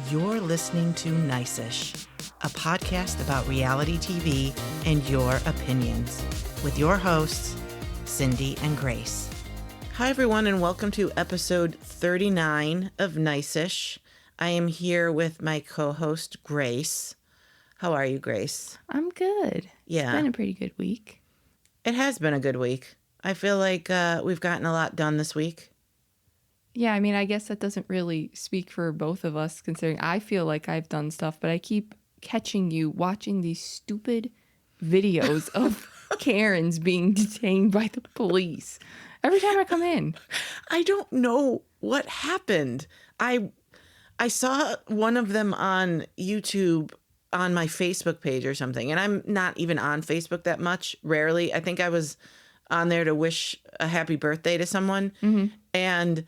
You're listening to Nice-ish, a podcast about reality TV and your opinions, with your hosts, Cindy and Grace. Hi, everyone, and welcome to episode 39 of Nice-ish. I am here with my co-host, Grace. How are you, Grace? I'm good. Yeah. It's been a pretty good week. It has been a good week. I feel like we've gotten a lot done this week. Yeah, I mean, I guess that doesn't really speak for both of us, considering I feel like I've done stuff, but I keep catching you watching these stupid videos of Karens being detained by the police every time I come in. I don't know what happened. I saw one of them on YouTube on my Facebook page or something, and I'm not even on Facebook that much, rarely. I think I was on there to wish a happy birthday to someone, and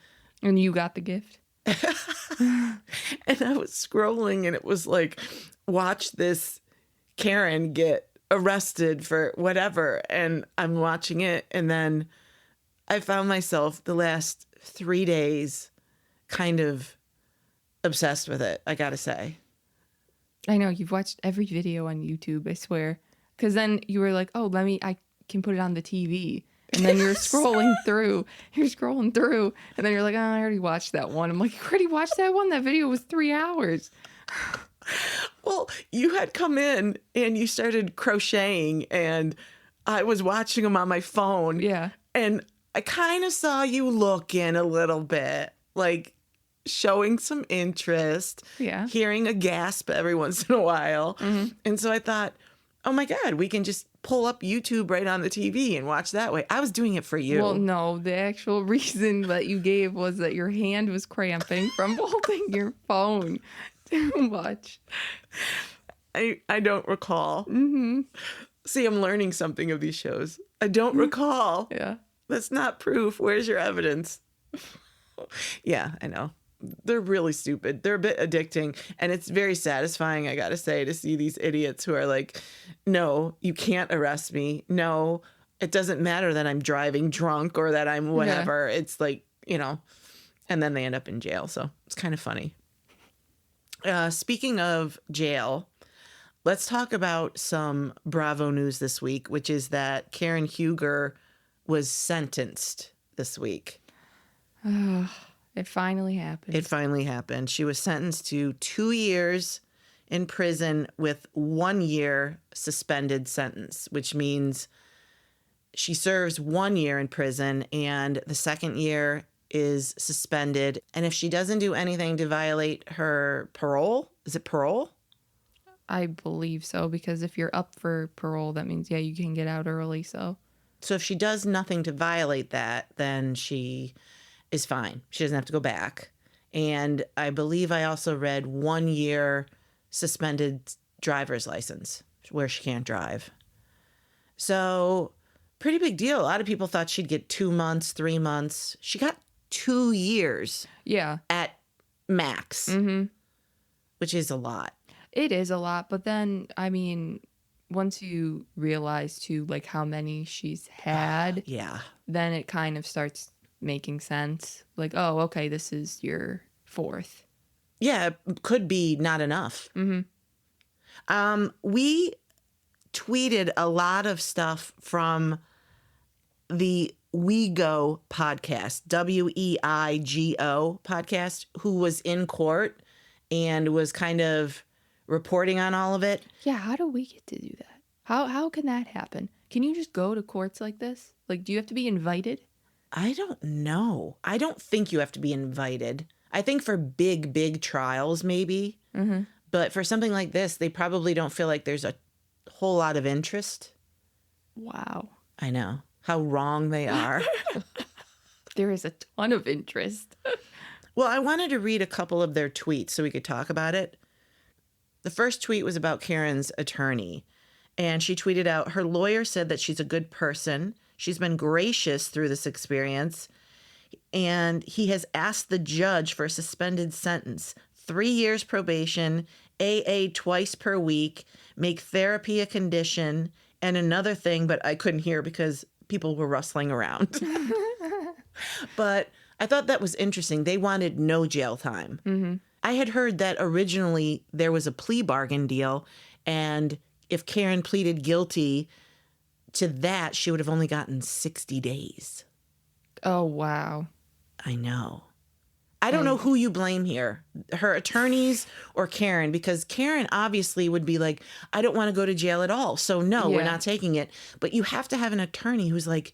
you got the gift. and I was scrolling, and it was like, watch this Karen get arrested for whatever, and I'm watching it, and then I found myself the last 3 days kind of obsessed with it, I gotta say. I know, you've watched every video on YouTube, I swear. Because then you were like, oh, I can put it on the TV. And then you're scrolling through, and then you're like, oh, I already watched that one. I'm like, you already watched that one? That video was 3 hours. Well, you had come in and you started crocheting, and I was watching them on my phone. Yeah. And I kind of saw you looking a little bit, like showing some interest, hearing a gasp every once in a while. And so I thought, oh my God, we can just pull up YouTube right on the TV and watch that way. I was doing it for you. Well, no, the actual reason that you gave was that your hand was cramping from holding your phone too much. I don't recall. See, I'm learning something of these shows. I don't recall. Yeah. That's not proof. Where's your evidence? Yeah, I know. They're really stupid. They're a bit addicting, and it's very satisfying, I gotta say, to see these idiots who are like, no, you can't arrest me. No, it doesn't matter that I'm driving drunk or that I'm whatever. Yeah. It's like, and then they end up in jail. So it's kind of funny. Speaking of jail, let's talk about some Bravo news this week, which is that Karen Huger was sentenced this week. It finally happened. It finally happened. She was sentenced to 2 years in prison with 1 year suspended sentence, which means she serves 1 year in prison and the second year is suspended. And if she doesn't do anything to violate her parole, is it parole? I believe so, because if you're up for parole, that means, you can get out early. So if she does nothing to violate that, then she is fine. She doesn't have to go back. And I believe I also read 1 year suspended driver's license where she can't drive. So pretty big deal. A lot of people thought she'd get 2 months, 3 months. She got 2 years. Yeah. At max, which is a lot. It is a lot. But then, I mean, once you realize too, like how many she's had, then it kind of starts making sense. Like, oh, okay, this is your fourth. Yeah, it could be not enough. We tweeted a lot of stuff from the WeGo podcast, WEIGO podcast, who was in court and was kind of reporting on all of it. Yeah, how do we get to do that? How can that happen? Can you just go to courts like this? Like, do you have to be invited? I don't know. I don't think you have to be invited. I think for big trials, maybe. But for something like this, they probably don't feel like there's a whole lot of interest. Wow. I know. How wrong they are. There is a ton of interest. Well, I wanted to read a couple of their tweets so we could talk about it. The first tweet was about Karen's attorney. And she tweeted out, her lawyer said that she's a good person. She's been gracious through this experience, and he has asked the judge for a suspended sentence, 3 years probation, AA twice per week, make therapy a condition, and another thing, but I couldn't hear because people were rustling around. But I thought that was interesting. They wanted no jail time. I had heard that originally there was a plea bargain deal, and if Karen pleaded guilty to that, she would have only gotten 60 days. Oh, wow. I know. I don't know who you blame here, her attorneys or Karen, because Karen obviously would be like, I don't want to go to jail at all. So no, we're not taking it. But you have to have an attorney who's like,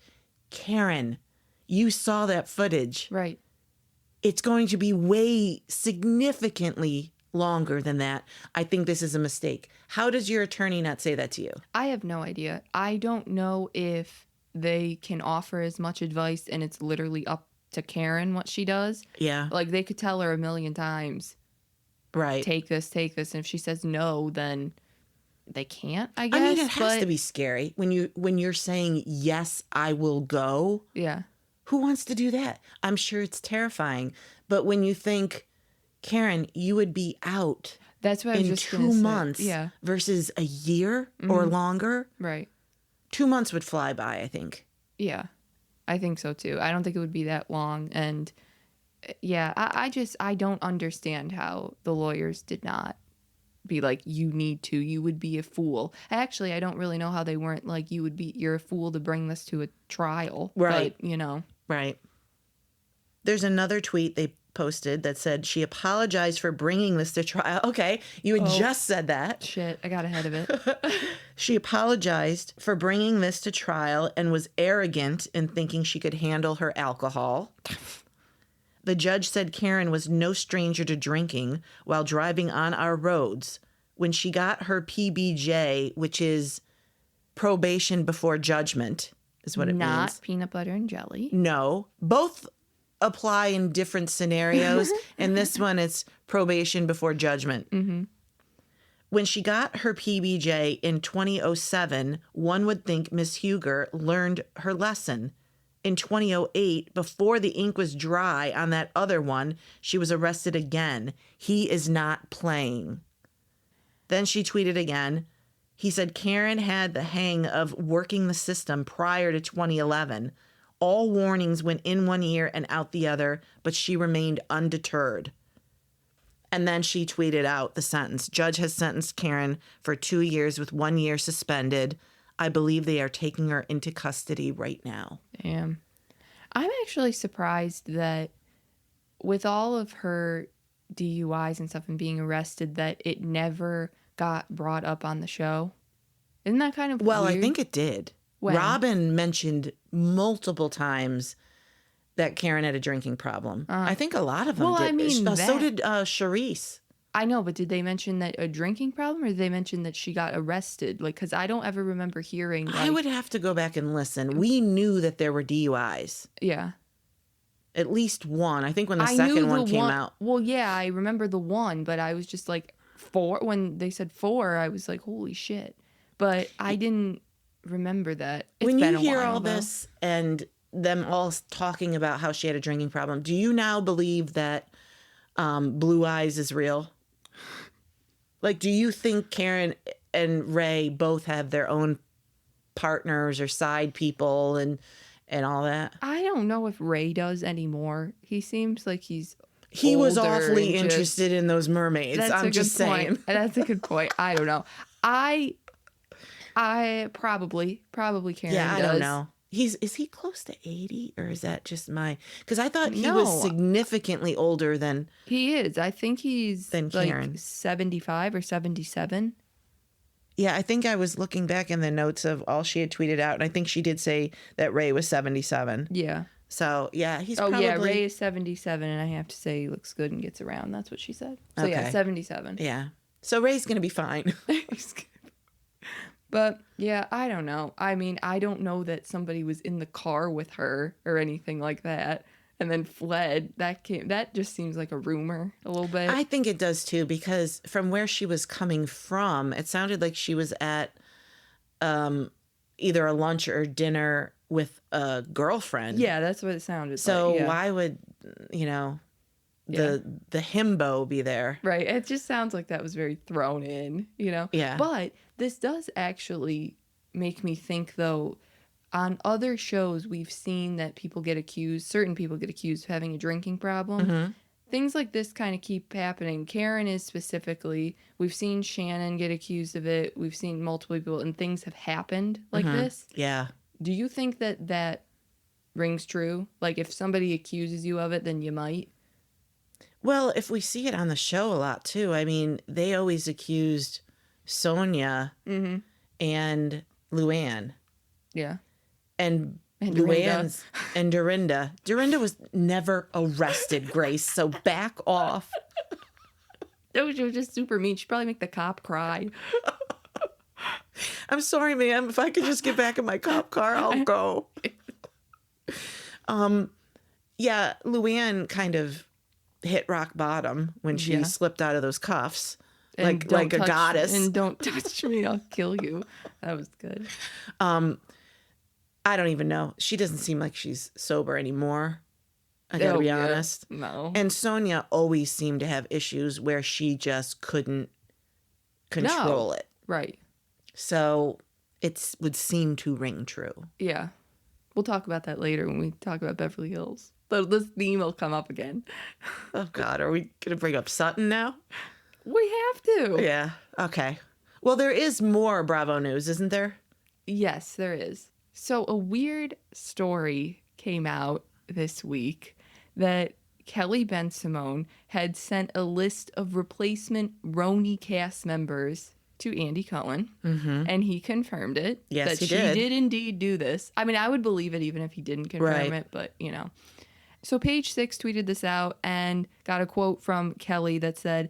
Karen, you saw that footage. Right. It's going to be way significantly longer than that. I think this is a mistake. How does your attorney not say that to you? I have no idea. I don't know if they can offer as much advice and it's literally up to Karen what she does. Yeah. Like they could tell her a million times, Right. take this. And if she says no, then they can't, I guess. I mean, it has to be scary when you're saying, yes, I will go. Yeah. Who wants to do that? I'm sure it's terrifying. But when you think, Karen, you would be out that's what I was in just 2 months versus a year or longer. Right. 2 months would fly by, I think. Yeah. I think so too. I don't think it would be that long. And yeah, I don't understand how the lawyers did not be like, you would be a fool. Actually, I don't really know how they weren't like, you're a fool to bring this to a trial. Right. But, Right. There's another tweet they posted that said she apologized for bringing this to trial. Okay, you had just said that. Shit, I got ahead of it. She apologized for bringing this to trial and was arrogant in thinking she could handle her alcohol. The judge said Karen was no stranger to drinking while driving on our roads. When she got her PBJ, which is probation before judgment, is what it means. Not peanut butter and jelly. No, both apply in different scenarios. And this one, it's probation before judgment. Mm-hmm. When she got her PBJ in 2007, one would think Miss Huger learned her lesson. In 2008, before the ink was dry on that other one, she was arrested again. He is not playing. Then she tweeted again. He said Karen had the hang of working the system prior to 2011. All warnings went in one ear and out the other, but she remained undeterred. And then she tweeted out the sentence. Judge has sentenced Karen for 2 years with 1 year suspended. I believe they are taking her into custody right now. Damn. I'm actually surprised that with all of her DUIs and stuff and being arrested, that it never got brought up on the show. Isn't that kind of Well, weird? I think it did. When? Robin mentioned multiple times that Karen had a drinking problem. I think a lot of them well, did. I mean, so did Charisse. I know, but did they mention that a drinking problem, or did they mention that she got arrested? Like, because I don't ever remember hearing. Like, I would have to go back and listen. We knew that there were DUIs. Yeah. At least one. I think when the second one came out. Well, yeah, I remember the one, but I was just like 4. When they said 4, I was like, holy shit. But I didn't remember that. When you hear all this and them all talking about how she had a drinking problem, do you now believe that Blue Eyes is real? Like, do you think Karen and Ray both have their own partners or side people and all that? I don't know if Ray does anymore. He seems like he was older awfully and interested in those mermaids. I'm just saying. That's a good point. I don't know. I probably Karen Yeah, I does. don't know. Is he close to 80 or is that just because I thought he was significantly older than he is. I think he's like Karen. 75 or 77. Yeah, I think I was looking back in the notes of all she had tweeted out, and I think she did say that Ray was 77. Yeah. So, yeah, he's Ray is 77, and I have to say he looks good and gets around. That's what she said. So, okay. yeah, 77. Yeah. So Ray's going to be fine. But, yeah, I don't know. I mean, I don't know that somebody was in the car with her or anything like that and then fled. That just seems like a rumor a little bit. I think it does, too, because from where she was coming from, it sounded like she was at either a lunch or dinner with a girlfriend. Yeah, that's what it sounded like. So why would, the himbo be there? Right. It just sounds like that was very thrown in, Yeah. But this does actually make me think, though, on other shows we've seen that certain people get accused of having a drinking problem. Mm-hmm. things like this kind of keep happening. Karen is specifically. We've seen Shannon get accused of it. We've seen multiple people, and things have happened like this. Yeah. Do you think that rings true? Like, if somebody accuses you of it, then you might? Well, if we see it on the show a lot, too. I mean, they always accused Sonia and Luann. Yeah. And Dorinda. Luann's and Dorinda. Dorinda was never arrested, Grace, so back off. No, she was just super mean. She'd probably make the cop cry. I'm sorry, ma'am. If I could just get back in my cop car, I'll go. Yeah, Luann kind of hit rock bottom when she slipped out of those cuffs, And like a touch- goddess. And don't touch me, I'll kill you. That was good. I don't even know. She doesn't seem like she's sober anymore. I gotta be honest. No. And Sonia always seemed to have issues where she just couldn't control it. Right. So it would seem to ring true. Yeah. We'll talk about that later when we talk about Beverly Hills. So this theme will come up again. Oh, God. Are we going to bring up Sutton now? We have to. Yeah. Okay. Well, there is more Bravo news, isn't there? Yes, there is. So a weird story came out this week that Kelly Bensimon had sent a list of replacement RHONY cast members to Andy Cohen, and he confirmed it. Yes, that he she did. did indeed do this. I mean, I would believe it even if he didn't confirm it, but you know. So Page 6 tweeted this out and got a quote from Kelly that said,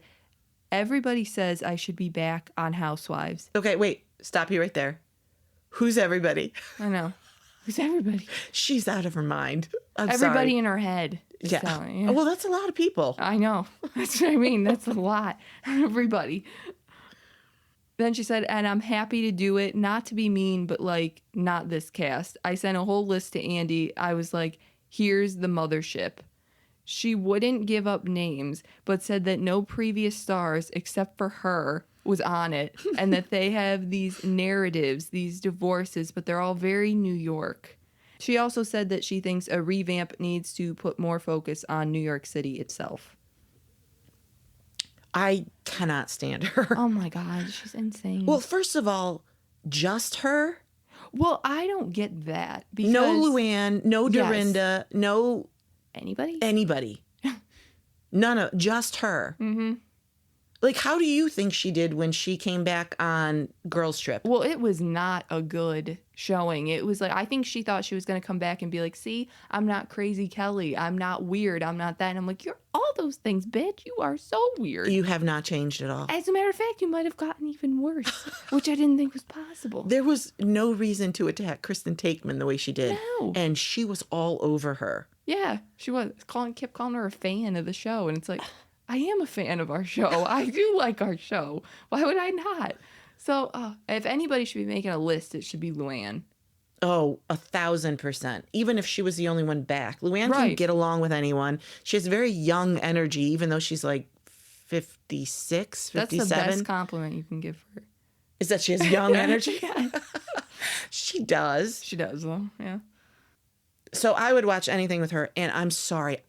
"Everybody says I should be back on Housewives." Okay, wait. Stop you right there. Who's everybody? I know. Who's everybody? She's out of her mind. I'm Everybody sorry. in her head. is Yeah. telling you. Well, that's a lot of people. I know. That's what I mean. That's a lot. Everybody. Then she said, and I'm happy to do it. Not to be mean, but like, not this cast. I sent a whole list to Andy. I was like, here's the mothership. She wouldn't give up names, but said that no previous stars except for her was on it. And that they have these narratives, these divorces, but they're all very New York. She also said that she thinks a revamp needs to put more focus on New York City itself. I cannot stand her. Oh my God, she's insane. Well, first of all, just her? Well, I don't get that. Because No Luann, no Yes. Dorinda, no Anybody? None of, just her. Mm-hmm. Like, how do you think she did when she came back on Girls Trip? Well, it was not a good showing. It was like, I think she thought she was going to come back and be like, see, I'm not crazy Kelly. I'm not weird. I'm not that. And I'm like, you're all those things, bitch. You are so weird. You have not changed at all. As a matter of fact, you might have gotten even worse, which I didn't think was possible. There was no reason to attack Kristen Takeman the way she did. No. And she was all over her. Yeah, she was kept calling her a fan of the show. And it's like, I am a fan of our show. I do like our show. Why would I not? So if anybody should be making a list, it should be Luann. Oh, 1,000%. Even if she was the only one back. Luann can Right. get along with anyone. She has very young energy, even though she's like 56, That's 57. the best compliment you can give her. Is that she has young energy? Yeah. She does. She does, though. Yeah. So I would watch anything with her. And I'm sorry.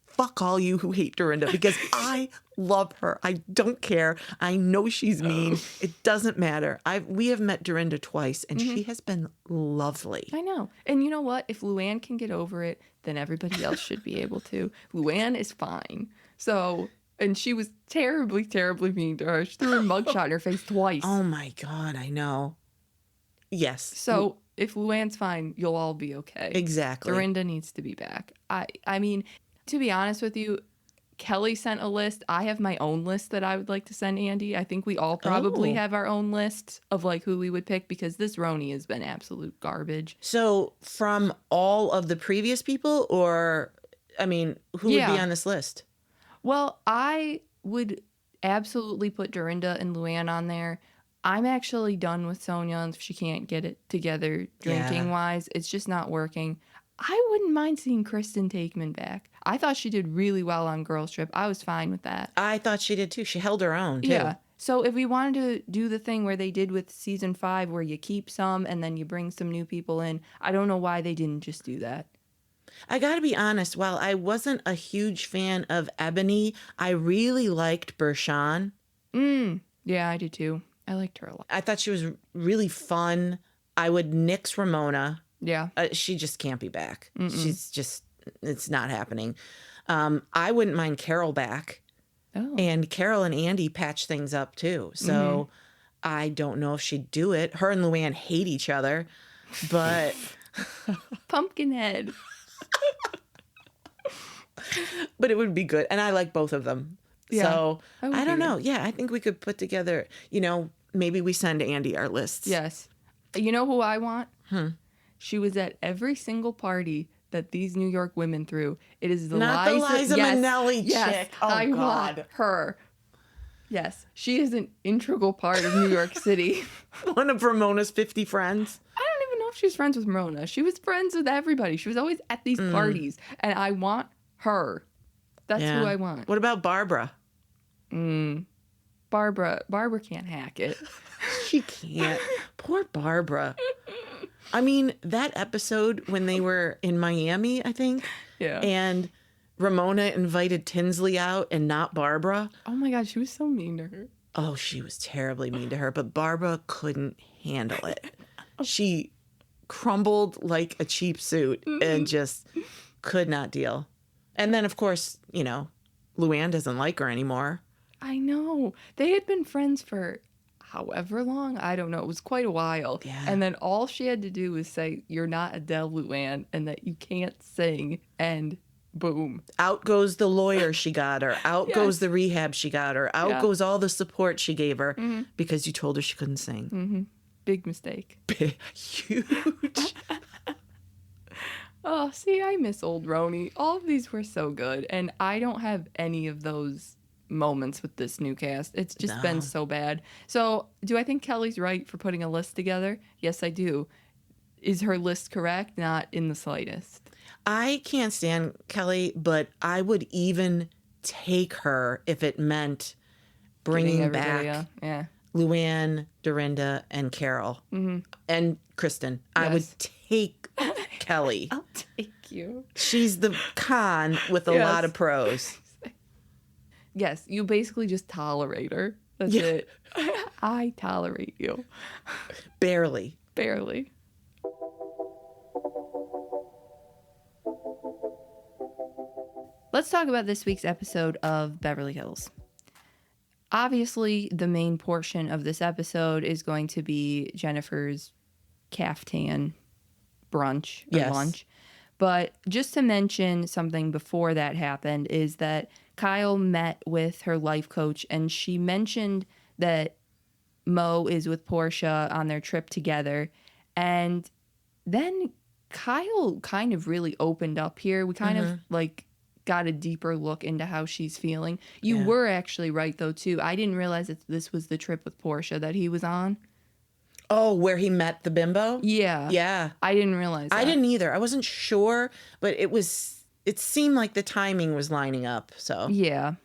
Fuck all you who hate Dorinda because I love her. I don't care. I know she's mean. It doesn't matter. We have met Dorinda twice and she has been lovely. I know. And you know what? If Luann can get over it, then everybody else should be able to. Luann is fine. So, and she was terribly, terribly mean to her. She threw a mugshot in her face twice. Oh my God, I know. Yes. So if Luann's fine, you'll all be okay. Exactly. Dorinda needs to be back. I mean, to be honest with you, Kelly sent a list. I have my own list that I would like to send Andy. I think we all probably have our own list of like who we would pick because this RHONY has been absolute garbage. So from all of the previous people or, I mean, who would be on this list? Well, I would absolutely put Dorinda and Luann on there. I'm actually done with Sonia if she can't get it together drinking-wise. It's just not working. I wouldn't mind seeing Kristen Takeman back. I thought she did really well on Girls Trip. I was fine with that. I thought she did too. She held her own too. Yeah. So if we wanted to do the thing where they did with season 5 where you keep some and then you bring some new people in, I don't know why they didn't just do that. I got to be honest, while I wasn't a huge fan of Ebony, I really liked Bershawn. Yeah, I do too. I liked her a lot. I thought she was really fun. I would nix Ramona. Yeah. She just can't be back. She's just, it's not happening. I wouldn't mind Carol back. Oh. And Carol and Andy patch things up too. So I don't know if she'd do it. Her and Luann hate each other, but Pumpkinhead. but it would be good. And I like both of them. Yeah, So I would I don't agree. know. Yeah, I think we could put together, maybe we send Andy our lists. Yes. You know who I want? She was at every single party that these New York women threw. It is the Not the Liza yes, Minnelli yes, chick. Oh, I God. want her. Yes, she is an integral part of New York City. One of Ramona's 50 friends. I don't even know if she was friends with Mona. She was friends with everybody. She was always at these parties, and I want her. That's Yeah. who I want. What about Barbara? Barbara can't hack it. She can't. Poor Barbara. I mean, that episode when they were in Miami, I think. Yeah. And Ramona invited Tinsley out and not Barbara. Oh my God, she was so mean to her. Oh, she was terribly mean to her, but Barbara couldn't handle it. She crumbled like a cheap suit and just could not deal. And then, of course, Luann doesn't like her anymore. I know. They had been friends for however long. I don't know. It was quite a while. Yeah. And then all she had to do was say, "You're not Adele, Luann, and that you can't sing." And boom. Out goes the lawyer she got her. Out goes the rehab she got her. Out goes all the support she gave her because you told her she couldn't sing. Big mistake. Huge. Oh, see, I miss old RHONY. All of these were so good. And I don't have any of those moments with this new cast. It's just been so bad. So, do I think Kelly's right for putting a list together? Yes, I do. Is her list correct? Not in the slightest. I can't stand Kelly, but I would even take her if it meant bringing Getting back everybody, yeah. Luann, Dorinda, and Carol. And Kristen. I would Yes. take Kelly. I'll take you. She's the con with a Yes. lot of pros. Yes, you basically just tolerate her. That's Yeah. it. I tolerate you. Barely. Barely. Let's talk about this week's episode of Beverly Hills. Obviously, the main portion of this episode is going to be Jennifer's caftan brunch or Yes. lunch. But just to mention something before that happened is that Kyle met with her life coach and she mentioned that Mo is with Portia on their trip together. And then Kyle kind of really opened up here. We kind of got a deeper look into how she's feeling. You were actually right though too. I didn't realize that this was the trip with Portia that he was on. Oh, where he met the bimbo? Yeah. Yeah. I didn't realize that. I didn't either. I wasn't sure, but it seemed like the timing was lining up. So, Yeah.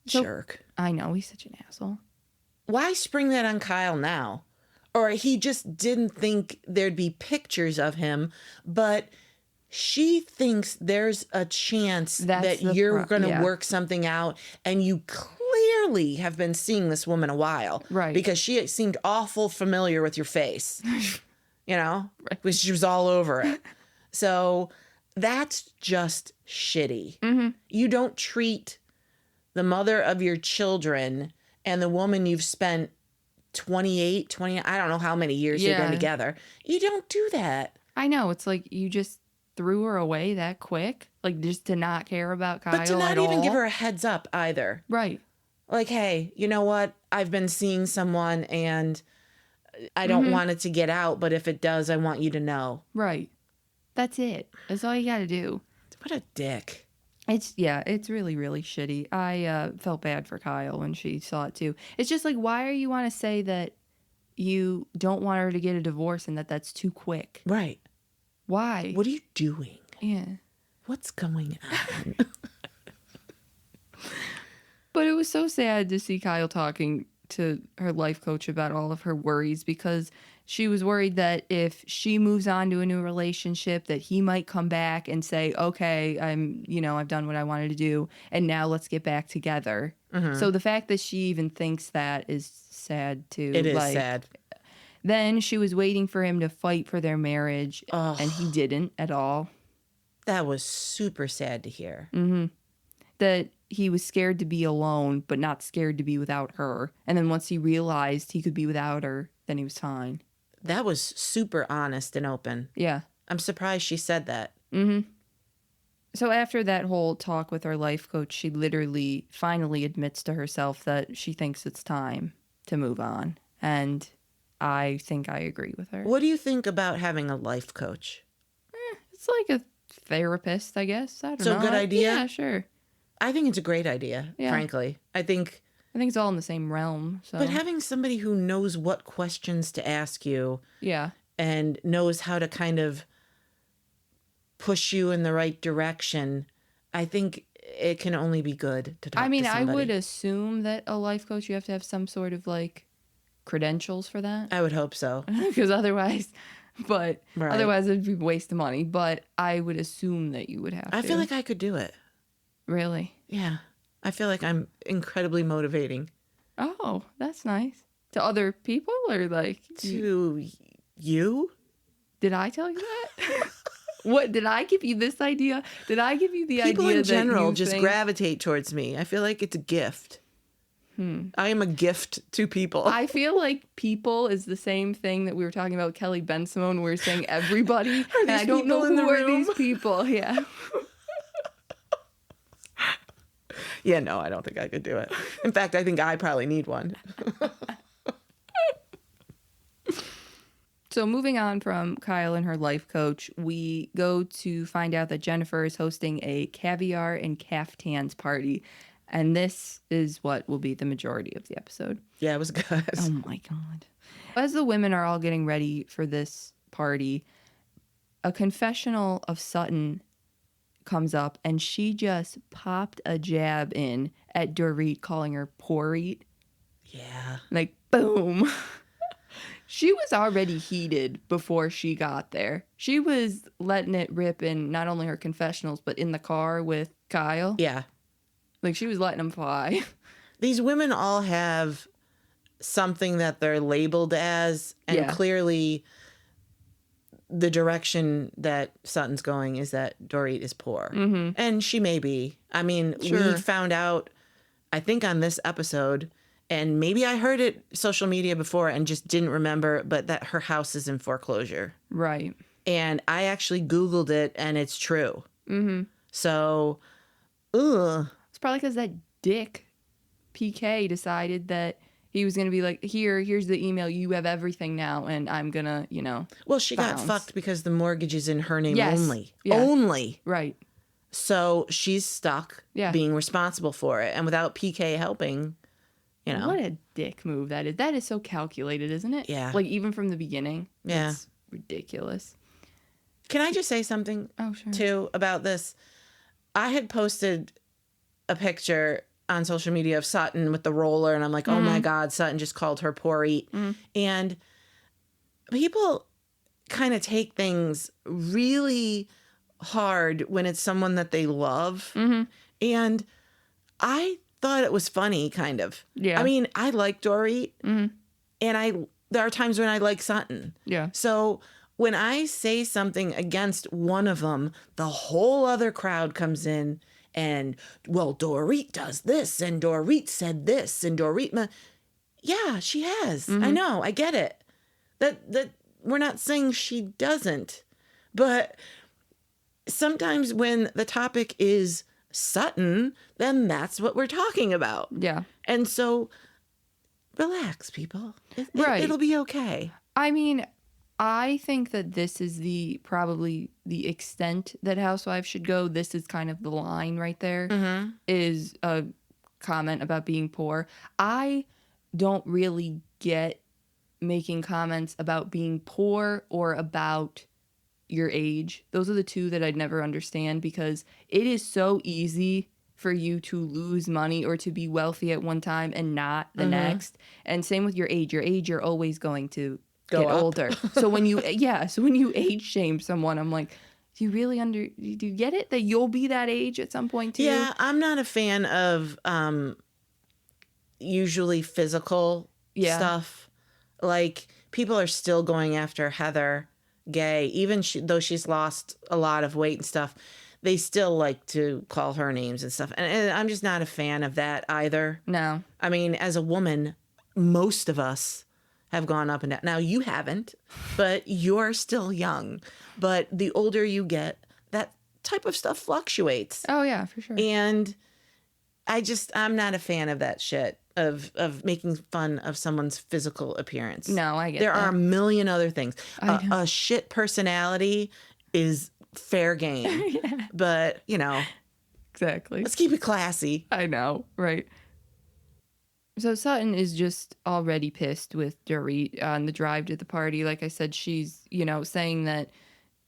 So- jerk. I know, he's such an asshole. Why spring that on Kyle now? Or he just didn't think there'd be pictures of him, but she thinks there's a chance That's that the you're going to yeah. work something out, and you clearly have been seeing this woman a while. Right. Because she seemed awful familiar with your face. Right. Because she was all over it. So that's just shitty. Mm-hmm. You don't treat the mother of your children and the woman you've spent 20, I don't know how many years you've Yeah. been together. You don't do that. I know, it's like you just threw her away that quick, like just to not care about Kyle But to not at even all. give her a heads up either. Right. Like, hey, you know what? I've been seeing someone and I don't want it to get out, but if it does, I want you to know. Right. That's it. That's all you got to do. What a dick. It's really, really shitty. I felt bad for Kyle when she saw it too. It's just like, why are you want to say that you don't want her to get a divorce and that's too quick? Right. Why? What are you doing? Yeah. What's going on? But it was so sad to see Kyle talking to her life coach about all of her worries because she was worried that if she moves on to a new relationship, that he might come back and say, okay, I've done what I wanted to do, and now let's get back together. So the fact that she even thinks that is sad too. It is sad. Then she was waiting for him to fight for their marriage, Oh, and he didn't at all. that was super sad to hear. That he was scared to be alone, but not scared to be without her. And then once he realized he could be without her, then he was fine. That was super honest and open. Yeah. I'm surprised she said that. So after that whole talk with her life coach, she literally finally admits to herself that she thinks it's time to move on. And I think I agree with her. What do you think about having a life coach? It's like a therapist, I guess. I don't know. So good idea? Yeah, sure. I think it's a great idea, frankly. I think it's all in the same realm. So. But having somebody who knows what questions to ask you and knows how to kind of push you in the right direction, I think it can only be good to talk to somebody. I would assume that a life coach, you have to have some sort of like credentials for that. I would hope so. Because otherwise it'd be a waste of money. But I would assume that you would have to. I feel like I could do it. Really? Yeah. I feel like I'm incredibly motivating. Oh, that's nice. To other people or like... To you? Did I tell you that? What, did I give you this idea? Did I give you the people idea in general that just gravitate towards me. I feel like it's a gift. I am a gift to people. I feel like people is the same thing that we were talking about Kelly Bensimon. We were saying everybody. And I don't know who are these people. Yeah. Yeah, no, I don't think I could do it. In fact, I think I probably need one. So moving on from Kyle and her life coach, we go to find out that Jennifer is hosting a Caviar and Caftans party. And this is what will be the majority of the episode. Yeah, it was good. Oh my God. As the women are all getting ready for this party, a confessional of Sutton comes up and she just popped a jab in at Dorit, calling her Porit. Yeah. Like, boom. She was already heated before she got there. She was letting it rip in not only her confessionals, but in the car with Kyle. Yeah. Like, she was letting them fly. These women all have something that they're labeled as, and clearly the direction that Sutton's going is that Dorit is poor. And she may be. I mean, we found out, I think on this episode, and maybe I heard it social media before and just didn't remember, but that her house is in foreclosure. Right. And I actually Googled it, and it's true. So, ugh. It's probably because that dick PK decided that he was going to be like, here's the email. You have everything now, and I'm going to, Well, she bounce. got fucked because the mortgage is in her name only. Yeah. Only. Right. So she's stuck being responsible for it. And without PK helping, What a dick move that is. That is so calculated, isn't it? Yeah. Like, even from the beginning. Yeah. It's ridiculous. Can I just say something, too, about this? I had posted a picture on social media of Sutton with the roller, and I'm like, oh my God, Sutton just called her Porit. And people kind of take things really hard when it's someone that they love. And I thought it was funny, kind of. Yeah. I mean, I like Dorit, and there are times when I like Sutton. Yeah. So when I say something against one of them, the whole other crowd comes in and, well, Dorit does this, and Dorit said this, and Dorit... Yeah, she has. I know. I get it. That we're not saying she doesn't. But sometimes when the topic is Sutton, then that's what we're talking about. Yeah. And so, relax, people. It'll be okay. I mean, I think that this is probably the extent that Housewives should go. This is kind of the line right there, is a comment about being poor. I don't really get making comments about being poor or about your age. Those are the two that I'd never understand, because it is so easy for you to lose money or to be wealthy at one time and not the next. And same with your age. Your age, you're always going to Go get up. older. So when you age shame someone, I'm like, do you get it that you'll be that age at some point too? Yeah, I'm not a fan of usually physical stuff. Like, people are still going after Heather Gay, even though she's lost a lot of weight and stuff. They still like to call her names and stuff. And I'm just not a fan of that either. No. I mean, as a woman, most of us have gone up and down. Now, you haven't, but you're still young. But the older you get, that type of stuff fluctuates. Oh, yeah, for sure. And I'm not a fan of that shit, of making fun of someone's physical appearance. No, I get there that. are a million other things. I A shit personality is fair game. Yeah. But, Exactly. let's keep it classy. I know, right? So Sutton is just already pissed with Dorit on the drive to the party. Like I said, she's, saying that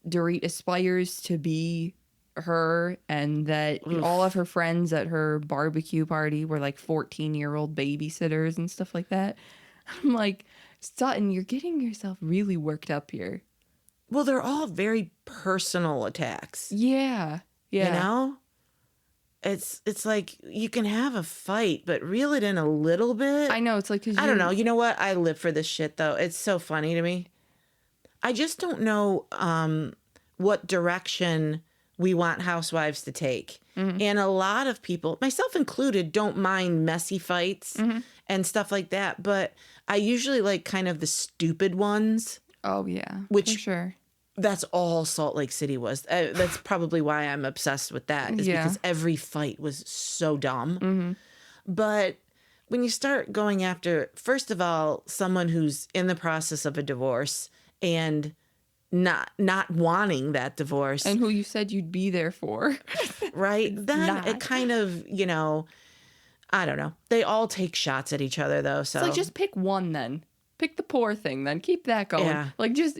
Dorit aspires to be her and that all of her friends at her barbecue party were like 14-year-old babysitters and stuff like that. I'm like, Sutton, you're getting yourself really worked up here. Well, they're all very personal attacks. Yeah. Yeah. It's like you can have a fight, but reel it in a little bit. I know. It's like, I don't know. You know what? I live for this shit, though. It's so funny to me. I just don't know what direction we want housewives to take. Mm-hmm. And a lot of people, myself included, don't mind messy fights and stuff like that. But I usually like kind of the stupid ones. Oh, yeah. Which, for sure. That's all Salt Lake City was. That's probably why I'm obsessed with that, is because every fight was so dumb. Mm-hmm. But when you start going after, first of all, someone who's in the process of a divorce and not wanting that divorce. And who you said you'd be there for. Right? Then it kind of, I don't know. They all take shots at each other, though. So it's like, just pick one then. Pick the poor thing then. Keep that going. Yeah. Like, just,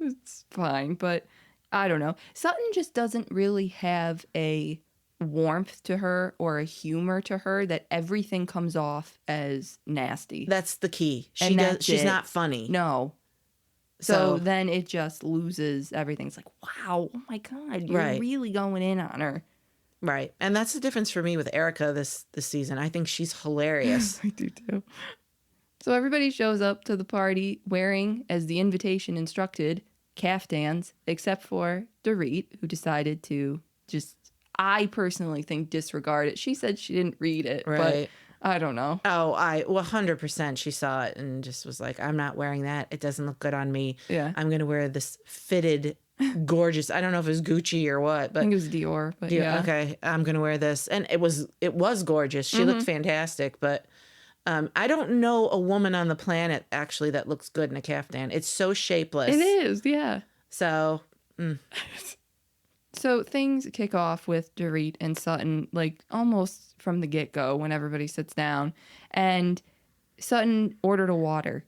it's fine, but I don't know. Sutton just doesn't really have a warmth to her or a humor to her that everything comes off as nasty. That's the key. She's not funny. No. So then it just loses everything. It's like, wow, oh my God, you're really going in on her. Right. And that's the difference for me with Erica this season. I think she's hilarious. I do too. So everybody shows up to the party wearing, as the invitation instructed, caftans, except for Dorit, who decided to just, I personally think, disregard it. She said she didn't read it, but I don't know. Oh, 100% she saw it and just was like, I'm not wearing that. It doesn't look good on me. Yeah. I'm going to wear this fitted, gorgeous, I don't know if it was Gucci or what, but I think it was Dior, but yeah. Okay, I'm going to wear this. And it was gorgeous. She looked fantastic, but I don't know a woman on the planet, actually, that looks good in a caftan. It's so shapeless. It is, yeah. So, So things kick off with Dorit and Sutton, like, almost from the get-go when everybody sits down. And Sutton ordered a water.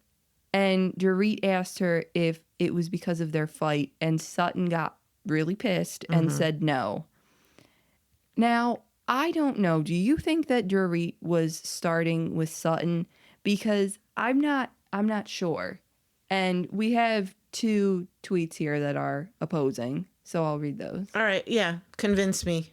And Dorit asked her if it was because of their fight. And Sutton got really pissed and said no. Now, I don't know. Do you think that Dorit was starting with Sutton? Because I'm not sure. And we have 2 tweets here that are opposing, so I'll read those. All right, yeah, convince me.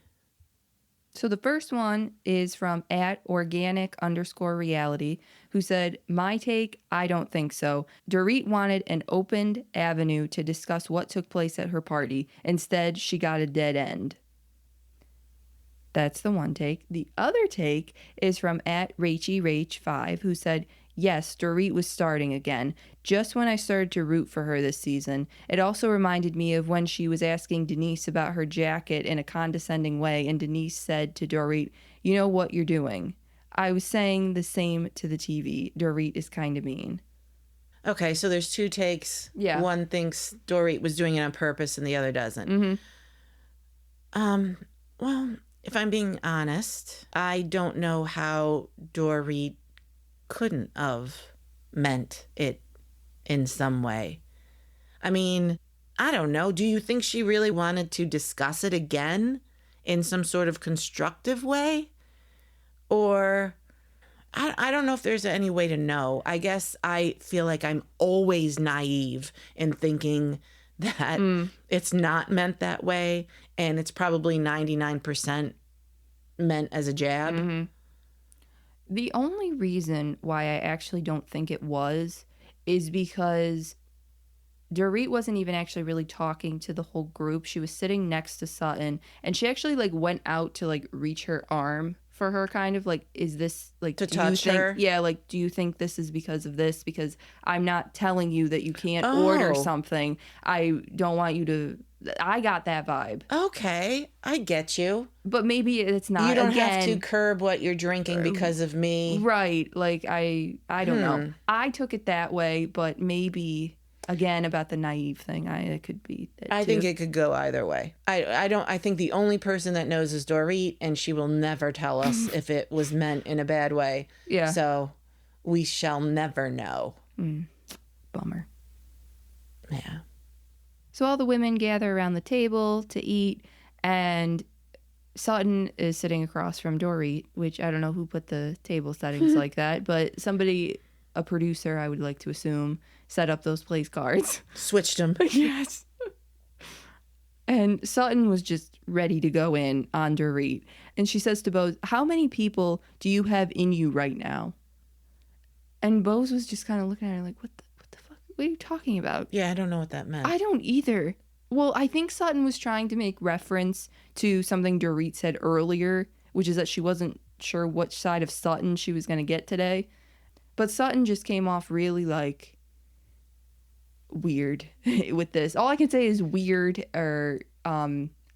So the first one is from @organic_reality, who said, my take, I don't think so. Dorit wanted an opened avenue to discuss what took place at her party. Instead, she got a dead end. That's the one take. The other take is from @RHOBH5, who said, yes, Dorit was starting again, just when I started to root for her this season. It also reminded me of when she was asking Denise about her jacket in a condescending way, and Denise said to Dorit, you know what you're doing. I was saying the same to the TV. Dorit is kind of mean. Okay, so there's 2 takes. Yeah. One thinks Dorit was doing it on purpose and the other doesn't. Well, if I'm being honest, I don't know how Dorit couldn't have meant it in some way. I mean, I don't know. Do you think she really wanted to discuss it again in some sort of constructive way? Or, I don't know if there's any way to know. I guess I feel like I'm always naive in thinking that it's not meant that way, and it's probably 99% meant as a jab. Mm-hmm. The only reason why I actually don't think it was is because Dorit wasn't even actually really talking to the whole group. She was sitting next to Sutton, and she actually like went out to like reach her arm for her, kind of like, is this like To do touch you think, her? yeah, like, do you think this is because of this? Because I'm not telling you that you can't order Oh. something. I don't want you to. I got that vibe, Okay, I get you. but maybe it's not. You don't Again, have to curb what you're drinking because of me. right? Like I don't know. I took it that way, but maybe. Again, about the naive thing, it could be that I too. think it could go either way. I think the only person that knows is Dorit, and she will never tell us if it was meant in a bad way. Yeah. So we shall never know. Bummer. Yeah. So all the women gather around the table to eat, and Sutton is sitting across from Dorit, which I don't know who put the table settings like that, but somebody, a producer, I would like to assume, set up those place cards. Switched them. Yes. And Sutton was just ready to go in on Dorit. And she says to Bose, how many people do you have in you right now? And Bose was just kind of looking at her like, what the fuck? What are you talking about? Yeah, I don't know what that meant. I don't either. Well, I think Sutton was trying to make reference to something Dorit said earlier, which is that she wasn't sure which side of Sutton she was going to get today. But Sutton just came off really like weird with this. All I can say is weird, or a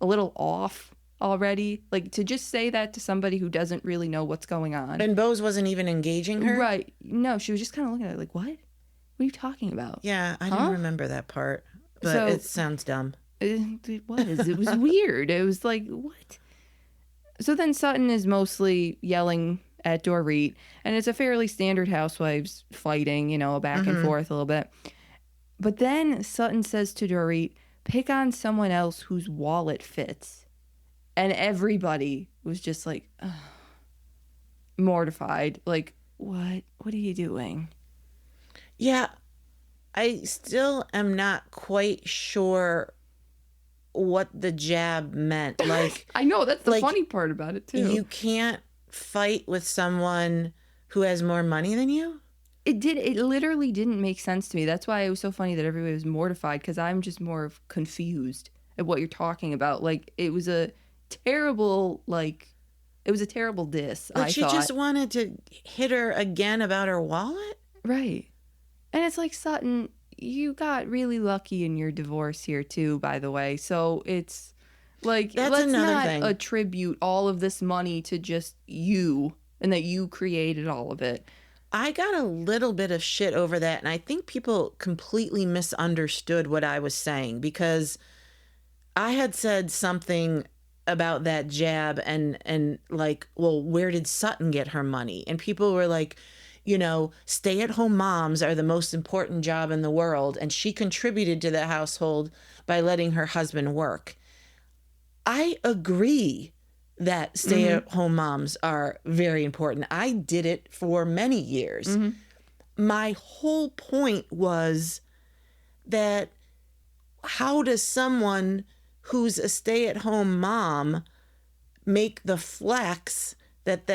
little off already. Like, to just say that to somebody who doesn't really know what's going on. And Bose wasn't even engaging her? Right. No, she was just kind of looking at it like, what? What are you talking about? Yeah, I didn't remember that part. But So- it sounds dumb. It was. It was weird. It was like, what? So then Sutton is mostly yelling at Dorit, and it's a fairly standard housewives fighting, you know, back and forth a little bit. But then Sutton says to Dorit, pick on someone else whose wallet fits. And everybody was just like, ugh, mortified. Like, what? What are you doing? Yeah, I still am not quite sure what the jab meant. Like, I know, that's the like, funny part about it, too. you can't fight with someone who has more money than you? It literally didn't make sense to me. That's why it was so funny that everybody was mortified, because I'm just more confused at what you're talking about. Like, it was a terrible diss, Like, I she thought. just wanted to hit her again about her wallet? Right. And it's like, Sutton, you got really lucky in your divorce here too, by the way. So it's like, That's let's another not thing. attribute all of this money to just you and that you created all of it. I got a little bit of shit over that, and I think people completely misunderstood what I was saying, because I had said something about that jab and like, well, where did Sutton get her money? And people were like, you know, stay-at-home moms are the most important job in the world, and she contributed to the household by letting her husband work. I agree that stay-at-home moms are very important. I did it for many years. My whole point was that how does someone who's a stay-at-home mom make the flex that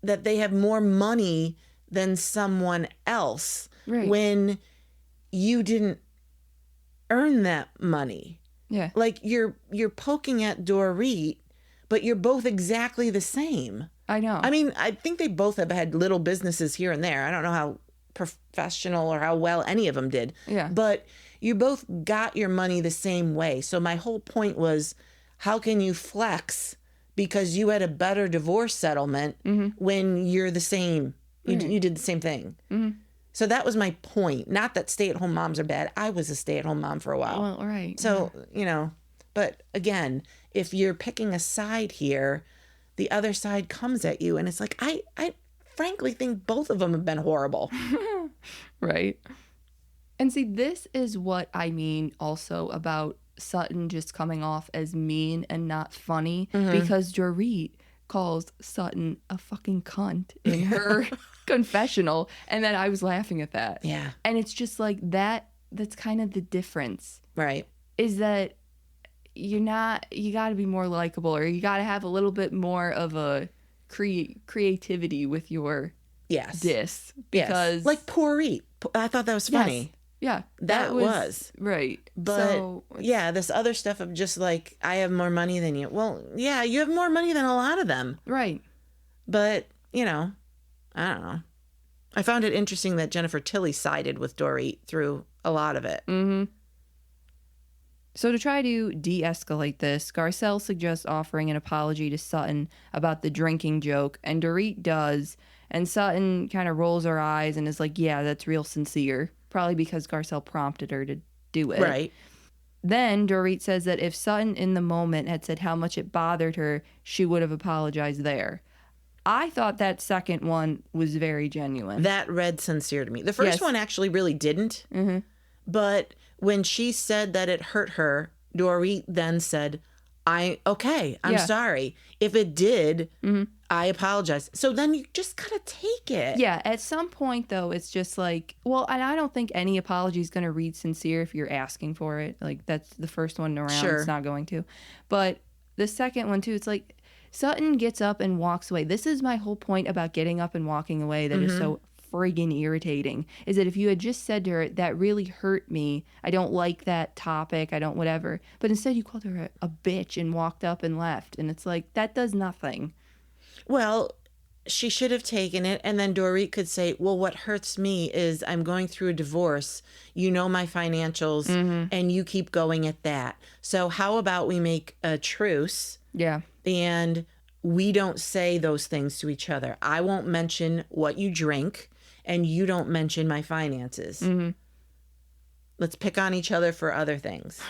they have more money than someone else, Right. when you didn't earn that money? Yeah. Like, you're poking at Dorit, but you're both exactly the same. I know. I mean, I think they both have had little businesses here and there. I don't know how professional or how well any of them did. Yeah. But you both got your money the same way. So my whole point was, how can you flex because you had a better divorce settlement when you're the same? You did the same thing. So that was my point. Not that stay-at-home moms are bad. I was a stay-at-home mom for a while. Well, right. So, you know, but again, if you're picking a side here, the other side comes at you, and it's like, I frankly think both of them have been horrible. Right. And see, this is what I mean also about Sutton just coming off as mean and not funny, because Dorit calls Sutton a fucking cunt in her confessional. And then I was laughing at that. Yeah. And it's just like that's kind of the difference. Right. Is that you got to be more likable, or you got to have a little bit more of a creativity with your diss. Because yes. Like Dorit. I thought that was funny. Yes. Yeah. That was. Right. But so, yeah, this other stuff of just like, I have more money than you. Well, yeah, you have more money than a lot of them. Right. But, I don't know. I found it interesting that Jennifer Tilly sided with Dorit through a lot of it. Mm-hmm. So to try to de-escalate this, Garcelle suggests offering an apology to Sutton about the drinking joke, and Dorit does, and Sutton kind of rolls her eyes and is like, yeah, that's real sincere, probably because Garcelle prompted her to do it. Right. Then Dorit says that if Sutton in the moment had said how much it bothered her, she would have apologized there. I thought that second one was very genuine. That read sincere to me. The first one actually really didn't. Mm-hmm. But when she said that it hurt her, Dorit then said, I'm sorry. If it did, I apologize. So then you just gotta take it. Yeah, at some point, though, it's just like, well, and I don't think any apology is going to read sincere if you're asking for it. Like, that's the first one around. Sure. It's not going to. But the second one, too, it's like Sutton gets up and walks away. This is my whole point about getting up and walking away that is so friggin' irritating, is that if you had just said to her, that really hurt me, I don't like that topic, I don't whatever, but instead you called her a bitch and walked up and left, and it's like, that does nothing. Well, she should have taken it, and then Dorit could say, well, what hurts me is I'm going through a divorce, you know my financials, and you keep going at that. So how about we make a truce? Yeah. And we don't say those things to each other. I won't mention what you drink, and you don't mention my finances. Let's pick on each other for other things.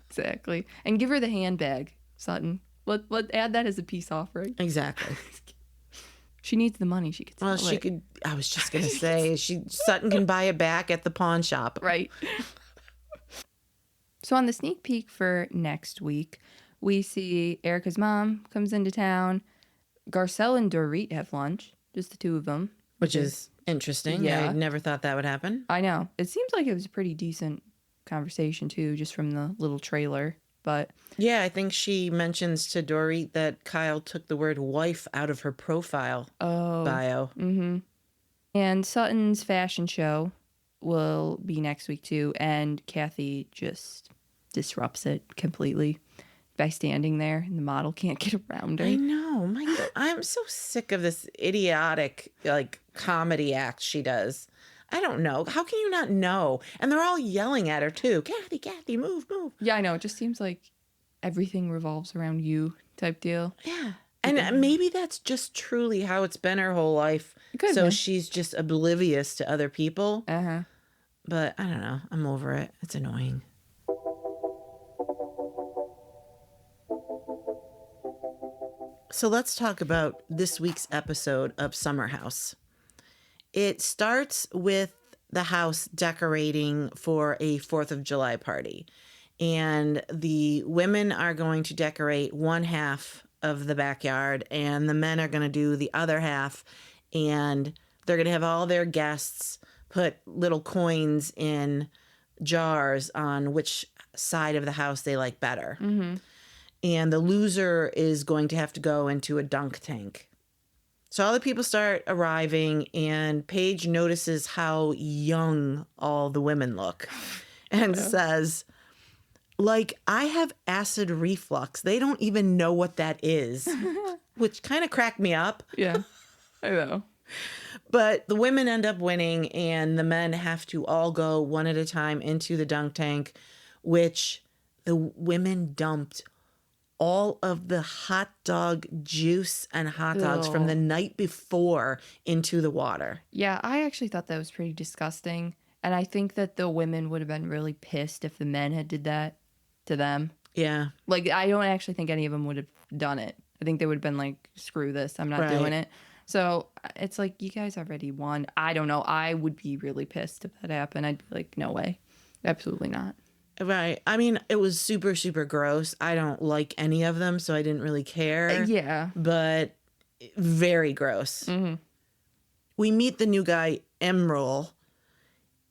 Exactly. And give her the handbag, Sutton. Let add that as a peace offering. Exactly. She needs the money. She could sell Well, she it. could. I was just gonna say, Sutton can buy it back at the pawn shop. Right. So on the sneak peek for next week, we see Erica's mom comes into town. Garcelle and Dorit have lunch, just the two of them. Which is interesting. Yeah. I never thought that would happen. I know. It seems like it was a pretty decent conversation, too, just from the little trailer. But yeah, I think she mentions to Dorit that Kyle took the word wife out of her profile bio. Mm-hmm. And Sutton's fashion show will be next week, too. And Kathy just disrupts it completely by standing there, and the model can't get around her. I know. My God, I'm so sick of this idiotic comedy act she does. I don't know. How can you not know? And they're all yelling at her too. Kathy, move. Yeah, I know. It just seems like everything revolves around you type deal. Yeah. And maybe that's just truly how it's been her whole life. So she's just oblivious to other people. Uh-huh. But I don't know. I'm over it. It's annoying. So let's talk about this week's episode of Summer House. It starts with the house decorating for a 4th of July party. And the women are going to decorate one half of the backyard, and the men are going to do the other half. And they're going to have all their guests put little coins in jars on which side of the house they like better. Mm-hmm. And the loser is going to have to go into a dunk tank. So all the people start arriving, and Paige notices how young all the women look and says, I have acid reflux. They don't even know what that is, which kind of cracked me up. Yeah, I know. But the women end up winning, and the men have to all go one at a time into the dunk tank, which the women dumped all of the hot dog juice and hot dogs from the night before into the water. Yeah, I actually thought that was pretty disgusting. And I think that the women would have been really pissed if the men had did that to them. Yeah. I don't actually think any of them would have done it. I think they would have been like, screw this, I'm not doing it. So it's like, you guys already won. I don't know. I would be really pissed if that happened. I'd be like, no way. Absolutely not. Right. I mean, it was super, super gross. I don't like any of them, so I didn't really care. Yeah. But very gross. Mm-hmm. We meet the new guy, Emerald,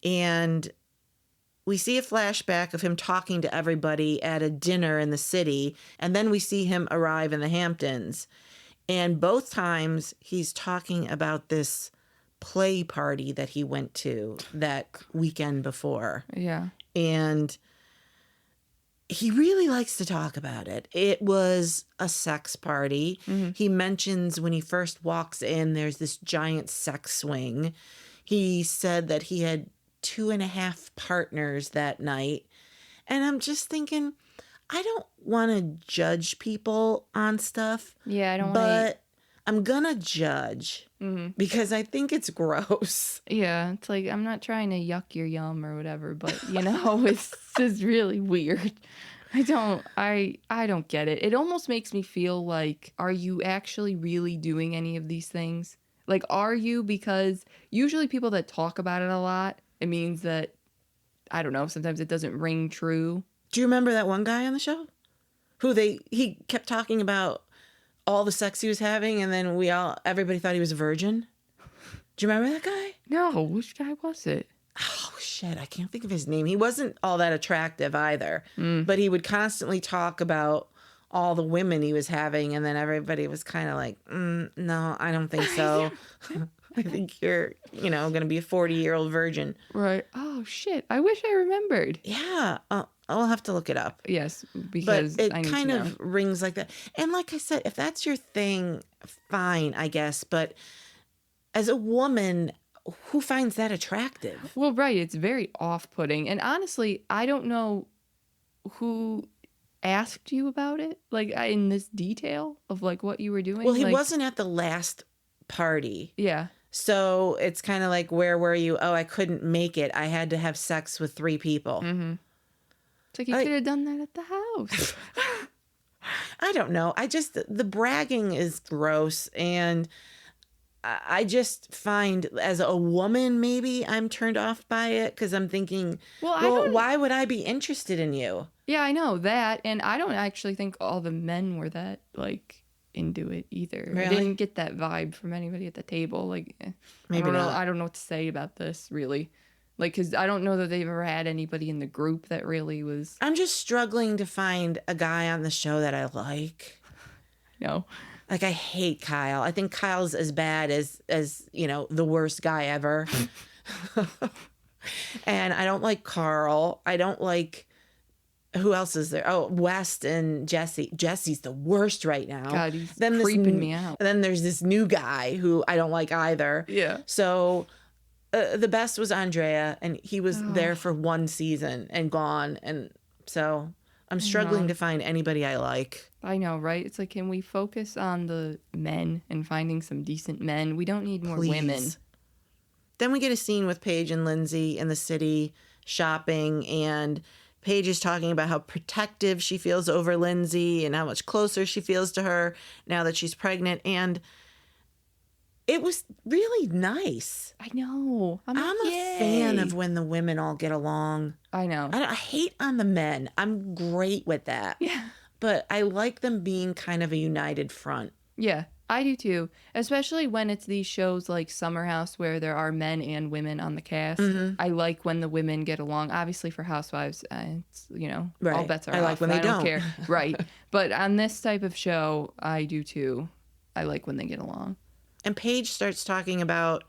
and we see a flashback of him talking to everybody at a dinner in the city, and then we see him arrive in the Hamptons. And both times he's talking about this play party that he went to that weekend before. Yeah. And he really likes to talk about it. It was a sex party. Mm-hmm. He mentions when he first walks in, there's this giant sex swing. He said that he had 2.5 partners that night. And I'm just thinking, I don't want to judge people on stuff. Yeah, I don't want But I'm going to judge because I think it's gross. Yeah, it's like, I'm not trying to yuck your yum or whatever, but, it's just really weird. I don't get it. It almost makes me feel like, are you actually really doing any of these things? Like, are you? Because usually people that talk about it a lot, it means that, I don't know, sometimes it doesn't ring true. Do you remember that one guy on the show? He kept talking about all the sex he was having, and then everybody thought he was a virgin. Do you remember that guy? No, which guy was it? Oh, shit. I can't think of his name. He wasn't all that attractive either, but he would constantly talk about all the women he was having, and then everybody was kind of like, no, I don't think so. I think you're, going to be a 40-year-old virgin. Right. Oh, shit. I wish I remembered. Yeah. I'll have to look it up. Yes, because but it I need kind to of rings like that. And like I said, if that's your thing, fine, I guess. But as a woman, who finds that attractive? Well, right. It's very off-putting. And honestly, I don't know who asked you about it, like in this detail of like what you were doing. Well, he like, wasn't at the last party. Yeah. So it's kind of like, where were you? Oh, I couldn't make it. I had to have sex with 3 people. Mm-hmm. It's like you could have done that at the house. I don't know. The bragging is gross. And I just find, as a woman, maybe I'm turned off by it because I'm thinking, well, why would I be interested in you? Yeah, I know that. And I don't actually think all the men were that, like, into it either. Really? I didn't get that vibe from anybody at the table. Like, maybe not. I don't know what to say about this, really. Like, because I don't know that they've ever had anybody in the group that really was... I'm just struggling to find a guy on the show that I like. No. Like, I hate Kyle. I think Kyle's as bad as the worst guy ever. And I don't like Carl. I don't like... Who else is there? Oh, West and Jesse. Jesse's the worst right now. God, he's creeping me out. And then there's this new guy who I don't like either. Yeah. So... the best was Andrea, and he was there for 1 season and gone. And so I'm struggling to find anybody I like. I know, right? It's like, can we focus on the men and finding some decent men? We don't need more women. Then we get a scene with Paige and Lindsay in the city shopping, and Paige is talking about how protective she feels over Lindsay and how much closer she feels to her now that she's pregnant. And it was really nice. I know. I'm a fan of when the women all get along. I know. I hate on the men. I'm great with that. Yeah. But I like them being kind of a united front. Yeah, I do too. Especially when it's these shows like Summer House where there are men and women on the cast. Mm-hmm. I like when the women get along. Obviously for Housewives, it's, right. all bets are off. I like when they don't. Care. Right. But on this type of show, I do too. I like when they get along. And Paige starts talking about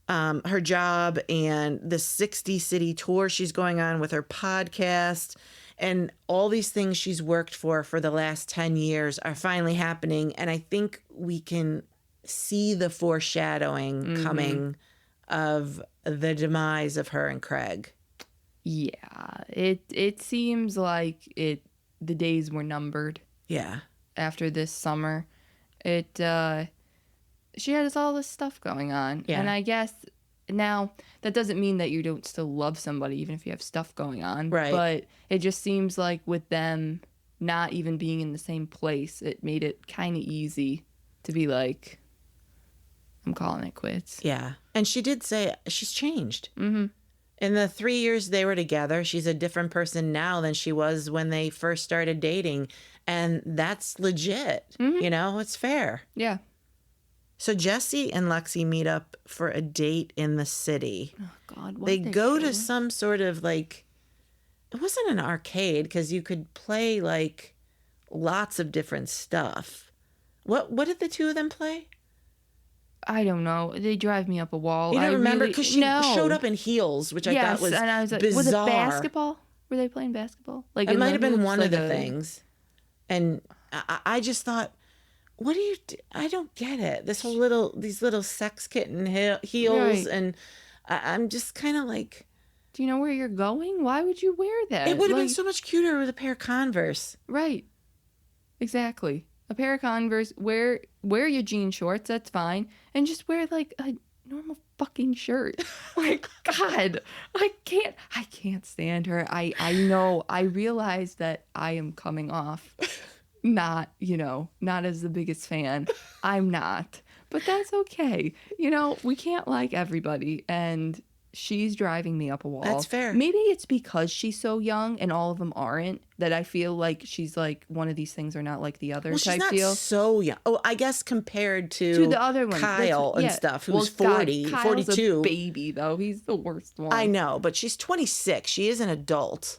her job and the 60-city tour she's going on with her podcast. And all these things she's worked for the last 10 years are finally happening. And I think we can see the foreshadowing coming of the demise of her and Craig. Yeah, it seems like the days were numbered. Yeah. After this summer. She has all this stuff going on. Yeah. And I guess now that doesn't mean that you don't still love somebody even if you have stuff going on. Right. But it just seems like with them not even being in the same place, it made it kind of easy to be like, I'm calling it quits. Yeah. And she did say she's changed. Mm-hmm. In the 3 years they were together, she's a different person now than she was when they first started dating. And that's legit. It's fair. Yeah. So Jesse and Lexi meet up for a date in the city. Oh, God. They go to some sort of like, it wasn't an arcade because you could play like lots of different stuff. What did the two of them play? I don't know. They drive me up a wall. You don't remember? Because she showed up in heels, which I thought was and I was like, bizarre. was it basketball? Were they playing basketball? Like it might have been one of the things. And I just thought, what do you do? I don't get it. These little sex kitten heels. Right. And I'm just kind of like. Do you know where you're going? Why would you wear that? It would have been so much cuter with a pair of Converse. Right. Exactly. A pair of Converse, wear your jean shorts, that's fine. And just wear like a normal fucking shirt. Like, God, I can't stand her. I know, I realize that I am coming off not as the biggest fan. I'm not. But that's okay. We can't like everybody, and she's driving me up a wall. That's fair. Maybe it's because she's so young and all of them aren't, that I feel like she's like one of these things are not like the other type deal. She's not so young. Oh, I guess compared to the other one, Kyle and stuff, who's 40, God, Kyle's 42. A baby though. He's the worst one. I know, but she's 26. She is an adult.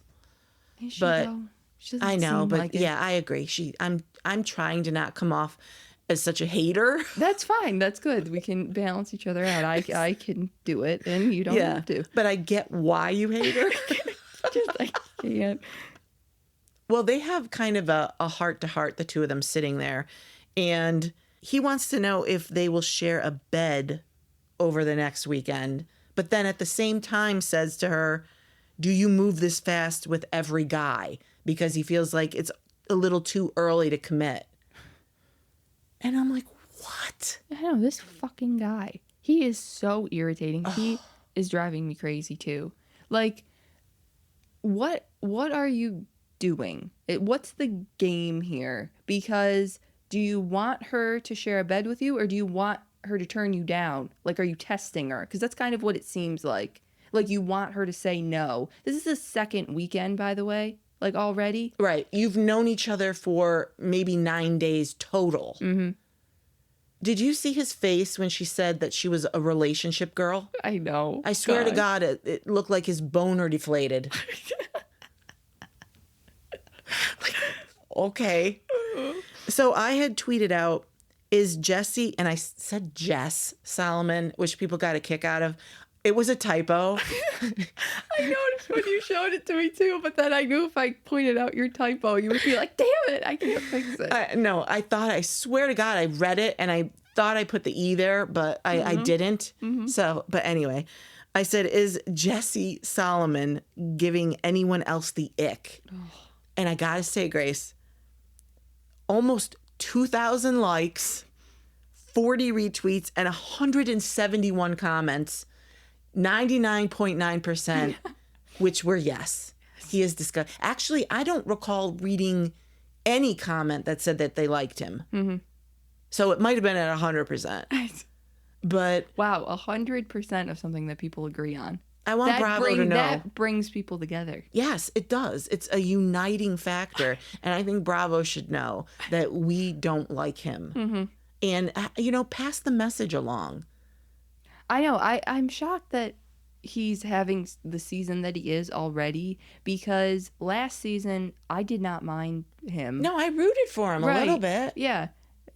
Is she, but though? She I know, seem but like it. yeah, I agree. I'm trying to not come off as such a hater. That's fine. That's good. We can balance each other out. I can do it, and you don't have to. But I get why you hate her. I can't. Well, they have kind of a heart-to-heart, the two of them sitting there. And he wants to know if they will share a bed over the next weekend. But then at the same time says to her, do you move this fast with every guy? Because he feels like it's a little too early to commit. And I'm like, what? I know, this fucking guy. He is so irritating. Oh. He is driving me crazy too. Like, what are you doing? What's the game here? Because do you want her to share a bed with you, or do you want her to turn you down? Like, are you testing her? Because that's kind of what it seems like. Like, you want her to say no. This is the second weekend, by the way. Like, already. Right. You've known each other for maybe 9 days total. Mm-hmm. Did you see his face when she said that she was a relationship girl? I know. I swear to God, it looked like his boner deflated. Like, okay. So I had tweeted out, is Jesse, and I said Jess Solomon, which people got a kick out of. It was a typo. I noticed when you showed it to me too, but then I knew if I pointed out your typo, you would be like, damn it, I can't fix it. No, I swear to God, I read it and I thought I put the E there, but I didn't. Mm-hmm. So, but anyway, I said, is Jesse Solomon giving anyone else the ick? Oh. And I gotta say, Grace, almost 2,000 likes, 40 retweets, and 171 comments. 99.9%, which were yes. He is disgusting. Actually, I don't recall reading any comment that said that they liked him. Mm-hmm. So it might have been at 100%. But wow, 100% of something that people agree on. I want Bravo to know. That brings people together. Yes, it does. It's a uniting factor. And I think Bravo should know that we don't like him. Mm-hmm. And, pass the message along. I know. I'm shocked that he's having the season that he is already, because last season I did not mind him. No, I rooted for him a little bit. Yeah.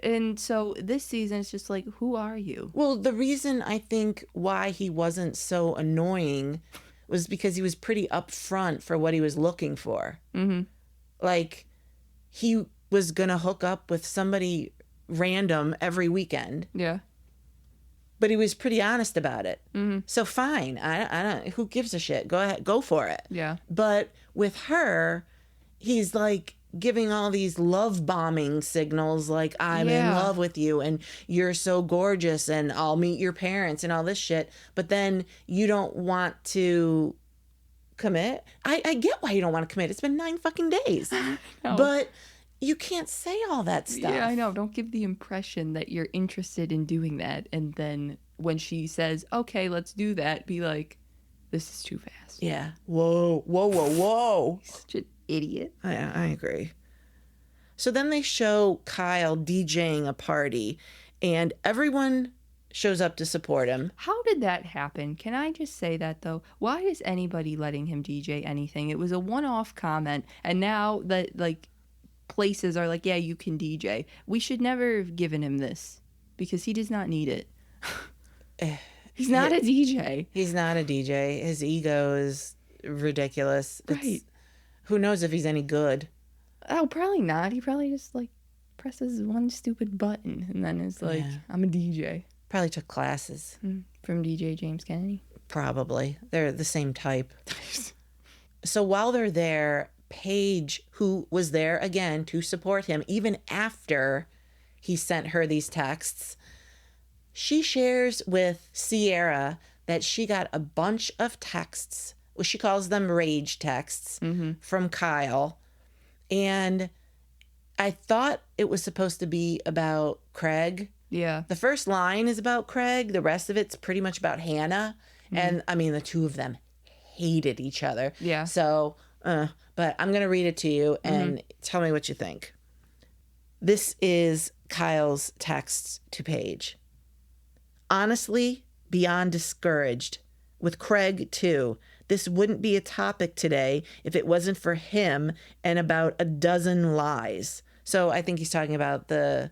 And so this season it's just like, who are you? Well, the reason I think why he wasn't so annoying was because he was pretty upfront for what he was looking for. Mm-hmm. Like, he was going to hook up with somebody random every weekend. Yeah. But he was pretty honest about it. Mm-hmm. So fine. I don't. Who gives a shit? Go ahead. Go for it. Yeah. But with her, he's like giving all these love bombing signals, like, I'm in love with you and you're so gorgeous and I'll meet your parents and all this shit. But then you don't want to commit. I get why you don't want to commit. It's been 9 fucking days. No. But you can't say all that stuff. Yeah, I know. Don't give the impression that you're interested in doing that. And then when she says, okay, let's do that, be like, this is too fast. Yeah. Whoa. Such an idiot. I agree. So then they show Kyle DJing a party, and everyone shows up to support him. How did that happen? Can I just say that, though? Why is anybody letting him DJ anything? It was a one-off comment, and now that, like, places are like, yeah, you can DJ. We should never have given him this, because he does not need it. He's not a DJ. He's not a DJ. His ego is ridiculous. Right. Who knows if he's any good? Oh, probably not. He probably just, like, presses one stupid button and then is like, I'm a DJ. Probably took classes. From DJ James Kennedy. Probably. They're the same type. So while they're there, Paige, who was there again to support him, even after he sent her these texts, she shares with Sierra that she got a bunch of texts. Well, she calls them rage texts from Kyle. And I thought it was supposed to be about Craig. Yeah. The first line is about Craig. The rest of it's pretty much about Hannah. And I mean, the two of them hated each other. Yeah. So, but I'm going to read it to you and tell me what you think. This is Kyle's text to Paige. Honestly, beyond discouraged. With Craig, too. This wouldn't be a topic today if it wasn't for him and about a dozen lies. So I think he's talking about the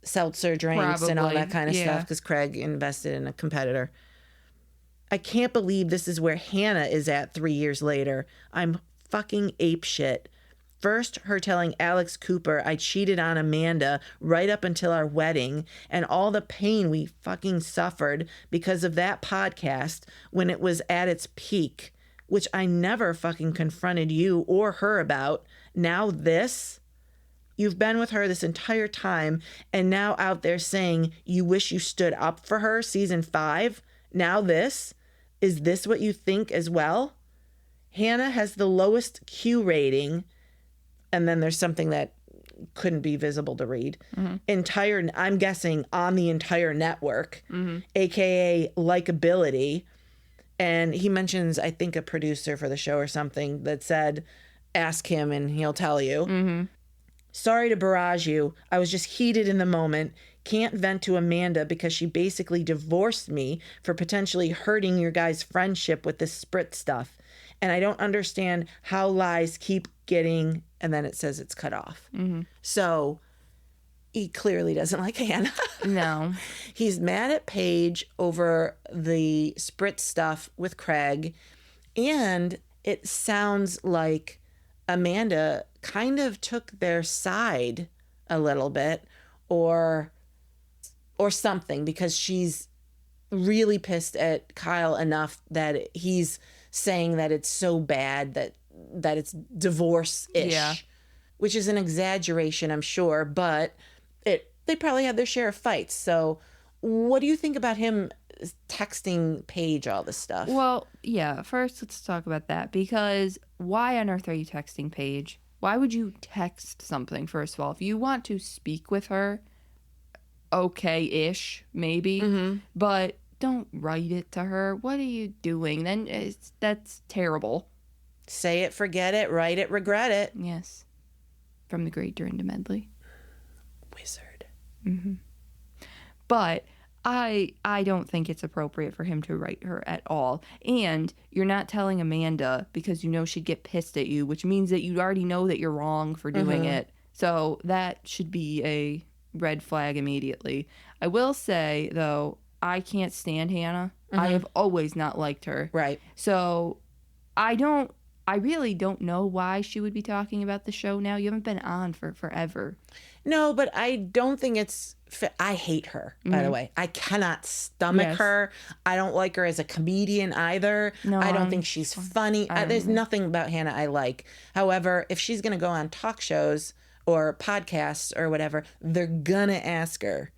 seltzer drinks and all that kind of stuff because Craig invested in a competitor. I can't believe this is where Hannah is at 3 years later. I'm fucking apeshit. First, her telling Alex Cooper I cheated on Amanda right up until our wedding and all the pain we fucking suffered because of that podcast when it was at its peak, which I never fucking confronted you or her about. Now this? You've been with her this entire time and now out there saying you wish you stood up for her season 5? Now this? Is this what you think as well? Hannah has the lowest Q rating. And then there's something that couldn't be visible to read. I'm guessing on the entire network, AKA likability. And he mentions, I think, a producer for the show or something that said, ask him and he'll tell you. Sorry to barrage you. I was just heated in the moment. Can't vent to Amanda because she basically divorced me for potentially hurting your guys' friendship with this sprit stuff. And I don't understand how lies keep getting, and then it says it's cut off. So he clearly doesn't like Hannah. No. He's mad at Paige over the sprit stuff with Craig. And it sounds like Amanda kind of took their side a little bit or something because she's really pissed at Kyle enough that he's saying that it's so bad that it's divorce-ish, which is an exaggeration, I'm sure, but they probably had their share of fights. So what do you think about him texting Paige all this stuff? Well, yeah, first let's talk about that because why on earth are you texting Paige? Why would you text something, first of all? If you want to speak with her, okay-ish, maybe, but don't write it to her. What are you doing? Then that's terrible. Say it, forget it, write it, regret it. Yes. From the great Dorinda Medley. Wizard. But I don't think it's appropriate for him to write her at all. And you're not telling Amanda because you know she'd get pissed at you, which means that you already know that you're wrong for doing it. So that should be a red flag immediately. I will say, though, I can't stand Hannah. I have always not liked her. Right. So I really don't know why she would be talking about the show now. You haven't been on for forever. No, but I don't think it's... I hate her, by the way. I cannot stomach her. I don't like her as a comedian either. No, I don't think she's funny. There's nothing about Hannah I like. However, if she's going to go on talk shows or podcasts or whatever, they're going to ask her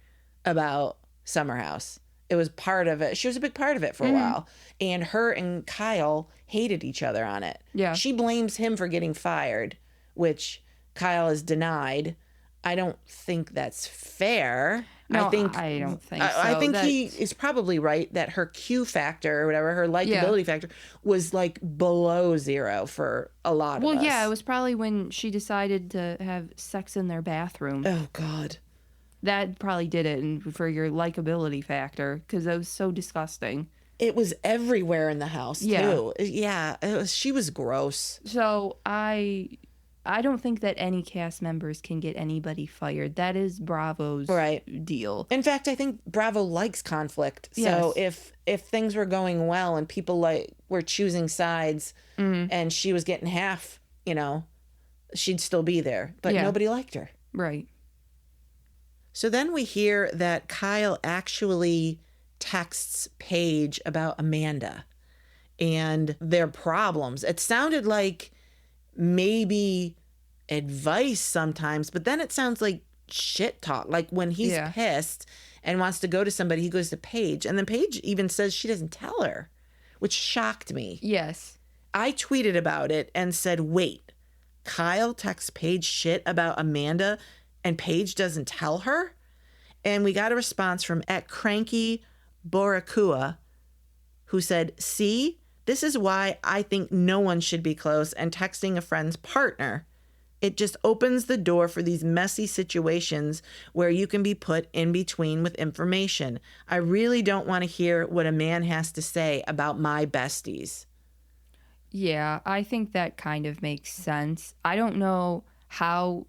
about Summer House. It was part of it. She was a big part of it for a while. And her and Kyle hated each other on it. Yeah. She blames him for getting fired, which Kyle has denied. I don't think that's fair. No, I think I don't think I so. think he is probably right that her Q factor or whatever, her likability factor, was like below 0 for a lot of us. Well, yeah, it was probably when she decided to have sex in their bathroom. Oh God. That probably did it, and for your likability factor, because that was so disgusting. It was everywhere in the house too. Yeah, she was gross. So I don't think that any cast members can get anybody fired. That is Bravo's deal. In fact, I think Bravo likes conflict. So if things were going well and people were choosing sides and she was getting half, she'd still be there. But nobody liked her. Right. So then we hear that Kyle actually texts Paige about Amanda and their problems. It sounded like maybe advice sometimes, but then it sounds like shit talk. Like when he's pissed and wants to go to somebody, he goes to Paige. And then Paige even says she doesn't tell her, which shocked me. Yes. I tweeted about it and said, wait, Kyle texts Paige shit about Amanda and Paige doesn't tell her? And we got a response from @CrankyBorakua, who said, see, this is why I think no one should be close and texting a friend's partner. It just opens the door for these messy situations where you can be put in between with information. I really don't want to hear what a man has to say about my besties. Yeah, I think that kind of makes sense. I don't know how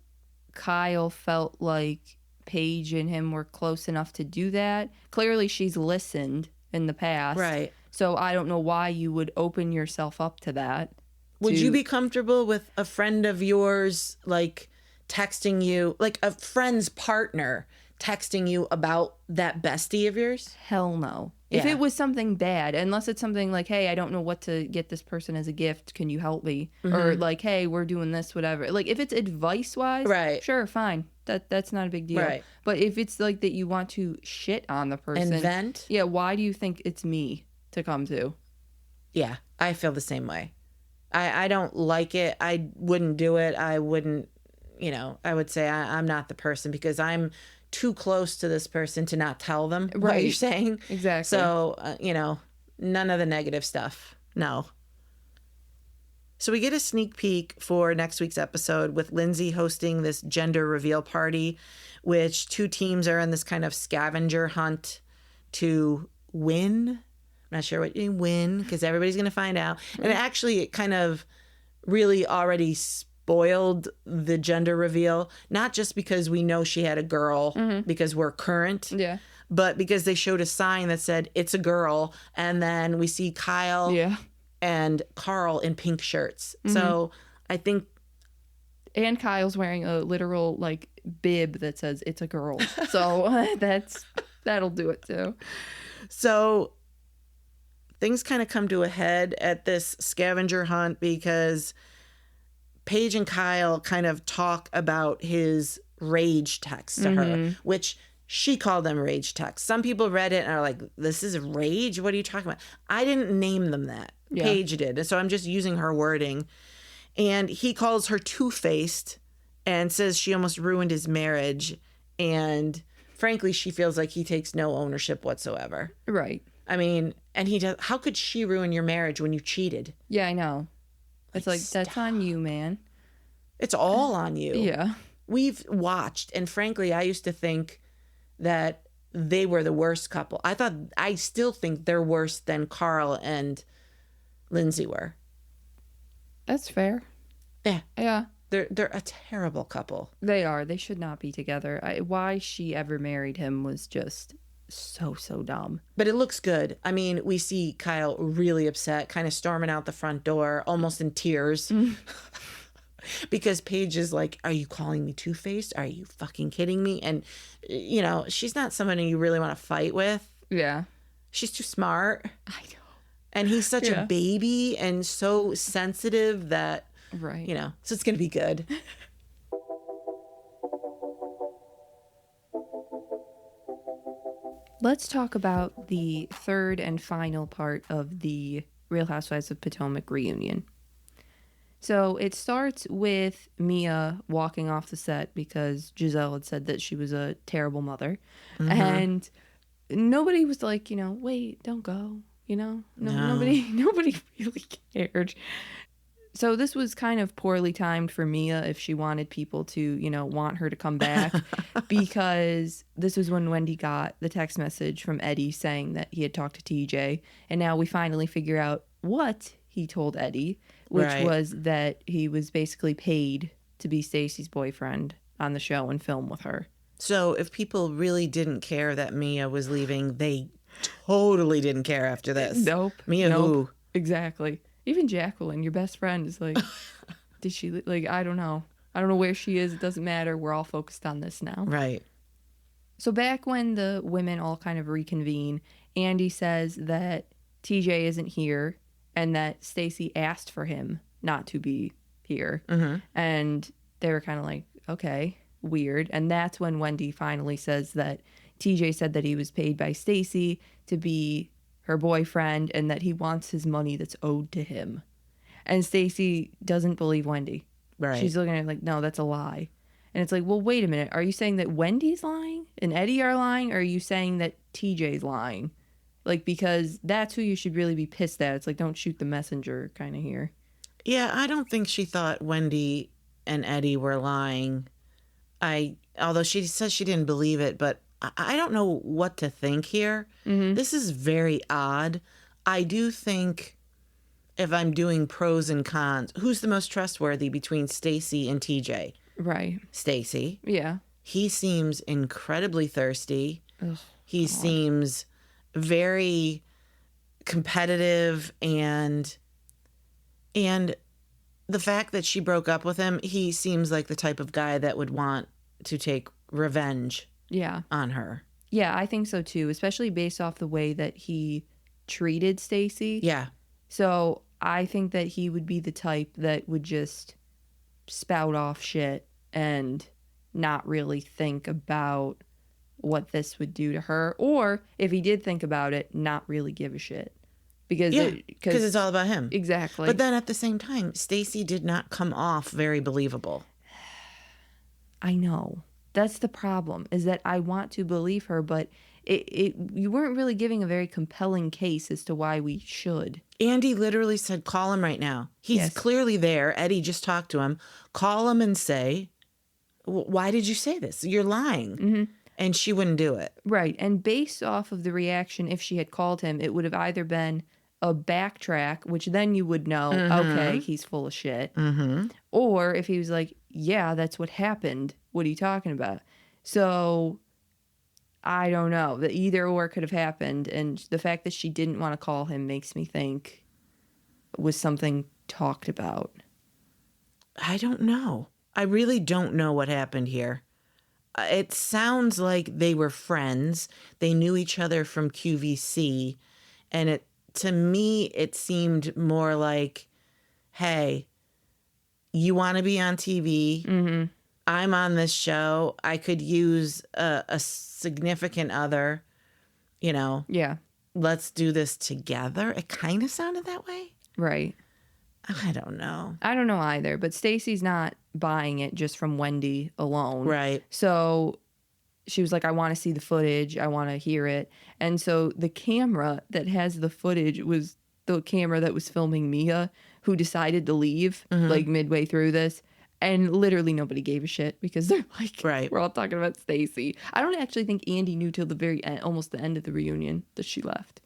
Kyle felt like Paige and him were close enough to do that. Clearly she's listened in the past. Right. So I don't know why you would open yourself up to that. Would you be comfortable with a friend of yours, like, texting you, like a friend's partner texting you about that bestie of yours? Hell no. Yeah. If it was something bad, unless it's something like, hey, I don't know what to get this person as a gift, can you help me? Mm-hmm. Or like, hey, we're doing this, whatever. Like, if it's advice-wise, right, sure, fine. That's not a big deal. Right. But if it's like that you want to shit on the person. And vent? Yeah, why do you think it's me to come to? Yeah, I feel the same way. I don't like it. I wouldn't do it. I wouldn't, I would say I'm not the person because I'm too close to this person to not tell them what you're saying. Exactly. So, none of the negative stuff. No. So we get a sneak peek for next week's episode with Lindsay hosting this gender reveal party, which 2 teams are in this kind of scavenger hunt to win. I'm not sure what you win because everybody's going to find out. And actually, it kind of really already spoiled the gender reveal, not just because we know she had a girl because we're current, but because they showed a sign that said it's a girl. And then we see Kyle and Carl in pink shirts. So I think. And Kyle's wearing a literal like bib that says it's a girl. So that'll do it too. So things kind of come to a head at this scavenger hunt because Paige and Kyle kind of talk about his rage text to her, which she called them rage texts. Some people read it and are like, this is rage? What are you talking about? I didn't name them that. Yeah. Paige did. And so I'm just using her wording. And he calls her two-faced and says she almost ruined his marriage. And frankly, she feels like he takes no ownership whatsoever. Right. I mean, and he does. How could she ruin your marriage when you cheated? Yeah, I know. It's like, that's on you, man. It's all on you. Yeah. We've watched, and frankly, I used to think that they were the worst couple. I still think they're worse than Carl and Lindsay were. That's fair. Yeah. Yeah. They're a terrible couple. They are. They should not be together. Why she ever married him was just so dumb. But it looks good. I mean, we see Kyle really upset, kind of storming out the front door, almost in tears. Because Paige is like, are you calling me two-faced? Are you fucking kidding me? And, she's not someone you really want to fight with. Yeah. She's too smart. I know. And he's such a baby and so sensitive that, right. So it's going to be good. Let's talk about the third and final part of the Real Housewives of Potomac reunion. So it starts with Mia walking off the set because Giselle had said that she was a terrible mother. Mm-hmm. And nobody was like, wait, don't go. No. Nobody really cared. So this was kind of poorly timed for Mia if she wanted people to, want her to come back, because this was when Wendy got the text message from Eddie saying that he had talked to TJ. And now we finally figure out what he told Eddie, which Right. was that he was basically paid to be Stacy's boyfriend on the show and film with her. So if people really didn't care that Mia was leaving, they totally didn't care after this. Nope. Mia who? Exactly. Even Jacqueline, your best friend, is like, did she, like, I don't know. I don't know where she is. It doesn't matter. We're all focused on this now. Right. So back when the women all kind of reconvene, Andy says that TJ isn't here and that Stacy asked for him not to be here. Mm-hmm. And they were kind of like, okay, weird. And that's when Wendy finally says that TJ said that he was paid by Stacy to be her boyfriend and that he wants his money that's owed to him. And Stacy doesn't believe Wendy. Right. She's looking at it like, no, that's a lie. And it's like, well, wait a minute. Are you saying that Wendy's lying and Eddie are lying? Or are you saying that TJ's lying? Like, because that's who you should really be pissed at. It's like, don't shoot the messenger kind of here. Yeah, I don't think she thought Wendy and Eddie were lying. Although she says she didn't believe it, but I don't know what to think here. Mm-hmm. This is very odd. I do think, if I'm doing pros and cons, who's the most trustworthy between Stacy and TJ? Right. Stacy. Yeah. He seems incredibly thirsty. Ugh, he God. seems very competitive, and the fact that she broke up with him, he seems like the type of guy that would want to take revenge Yeah. on her. Yeah, I think so too, especially based off the way that he treated Stacy. Yeah. So I think that he would be the type that would just spout off shit and not really think about what this would do to her. Or if he did think about it, not really give a shit. Because it's all about him. Exactly. But then at the same time, Stacy did not come off very believable. I know. That's the problem, is that I want to believe her, but you weren't really giving a very compelling case as to why we should. Andy literally said, call him right now. He's clearly there. Eddie just talked to him. Call him and say, why did you say this? You're lying. Mm-hmm. And she wouldn't do it. Right. And based off of the reaction, if she had called him, it would have either been a backtrack, which then you would know, okay, he's full of shit. Mm-hmm. Or if he was like, yeah, that's what happened. What are you talking about? So I don't know. The either or could have happened. And the fact that she didn't want to call him makes me think was something talked about. I don't know. I really don't know what happened here. It sounds like they were friends. They knew each other from QVC. And to me, it seemed more like, hey, you want to be on TV? Mm-hmm. I'm on this show. I could use a significant other, Yeah. Let's do this together. It kind of sounded that way. Right. I don't know. I don't know either, but Stacy's not buying it just from Wendy alone. Right. So she was like, I want to see the footage. I want to hear it. And so the camera that has the footage was the camera that was filming Mia, who decided to leave like midway through this. And literally nobody gave a shit because they're like, right, we're all talking about Stacy. I don't actually think Andy knew till the very end, almost the end of the reunion, that she left.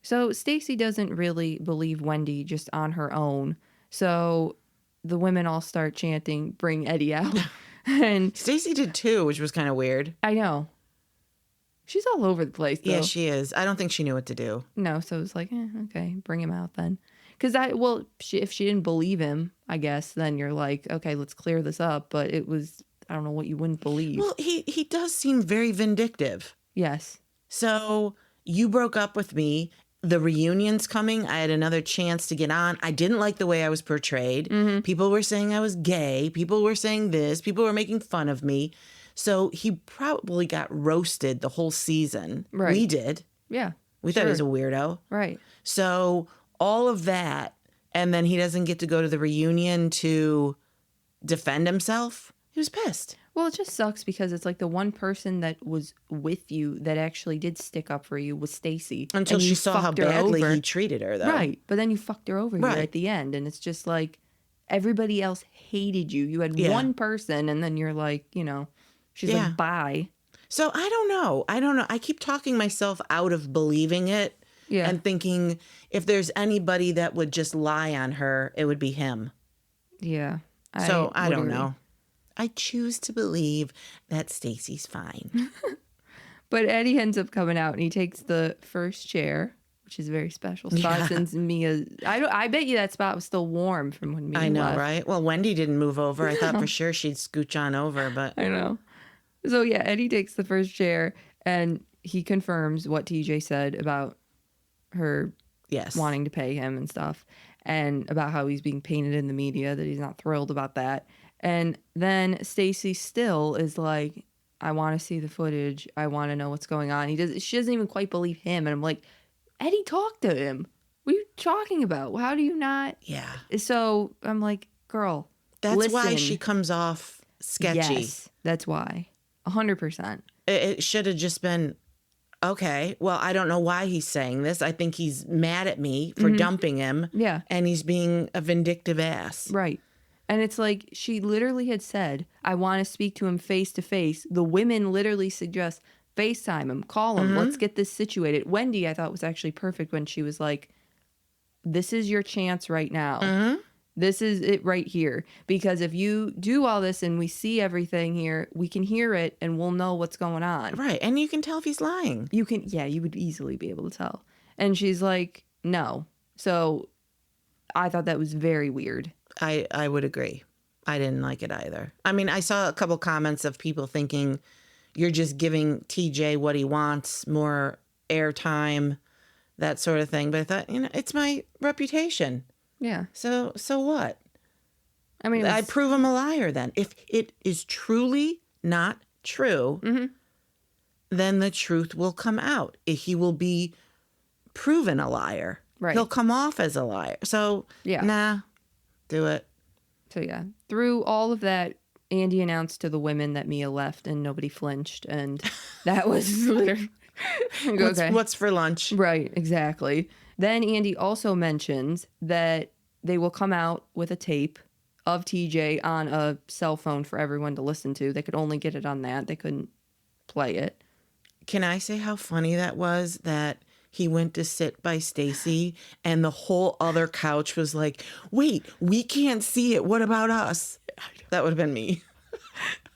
So Stacy doesn't really believe Wendy just on her own. So the women all start chanting, bring Eddie out. And Stacy did too, which was kind of weird. I know. She's all over the place, though. Yeah, she is. I don't think she knew what to do. No, so it was like, okay, bring him out then. Because if she didn't believe him, I guess, then you're like, okay, let's clear this up. But it was, I don't know what you wouldn't believe. Well, he does seem very vindictive. Yes. So you broke up with me. The reunion's coming. I had another chance to get on. I didn't like the way I was portrayed. Mm-hmm. People were saying I was gay. People were saying this. People were making fun of me. So he probably got roasted the whole season. Right. We did. Yeah. We thought he was a weirdo. Right. So all of that, and then he doesn't get to go to the reunion to defend himself. He was pissed. Well, it just sucks because it's like the one person that was with you that actually did stick up for you was Stacy. Until she saw how badly he treated her, though. Right. But then you fucked her over here Right. at the end. And it's just like everybody else hated you. You had one person and then you're like, you know, she's like, bye. So I don't know. I keep talking myself out of believing it and thinking if there's anybody that would just lie on her, it would be him. Yeah. So I don't know. I choose to believe that Stacy's fine. But Eddie ends up coming out and he takes the first chair, which is a very special spot since Mia. I bet you that spot was still warm from when Mia I know, left. right? Well, Wendy didn't move over. I thought for sure she'd scooch on over, but I know. So yeah, Eddie takes the first chair and he confirms what TJ said about her wanting to pay him and stuff, and about how he's being painted in the media, that he's not thrilled about that. And then Stacy still is like, I want to see the footage. I want to know what's going on. She doesn't even quite believe him. And I'm like, Eddie, talk to him. What are you talking about? How do you not? Yeah. So I'm like, girl, that's why she comes off sketchy. Yes, that's why. 100%. It should have just been, okay, well, I don't know why he's saying this. I think he's mad at me for dumping him. Yeah. And he's being a vindictive ass. Right. And it's like she literally had said, I want to speak to him face to face. The women literally suggest FaceTime him, call him, let's get this situated. Wendy, I thought, was actually perfect when she was like, this is your chance right now. This is it right here. Because if you do all this and we see everything here, we can hear it and we'll know what's going on. Right. And you can tell if he's lying. You would easily be able to tell. And she's like, no. So I thought that was very weird. I would agree. I didn't like it either. I mean, I saw a couple comments of people thinking you're just giving TJ what he wants, more airtime, that sort of thing. But I thought, it's my reputation. Yeah. So what? I mean, I prove him a liar then. If it is truly not true, then the truth will come out. He will be proven a liar. Right. He'll come off as a liar. So, nah. Do it. So yeah, through all of that, Andy announced to the women that Mia left and nobody flinched, and that was literally what's for lunch? Right, exactly. Then Andy also mentions that they will come out with a tape of TJ on a cell phone for everyone to listen to. They could only get it on that. They couldn't play it. Can I say how funny that was that he went to sit by Stacy and the whole other couch was like, wait, we can't see it. What about us? That would have been me.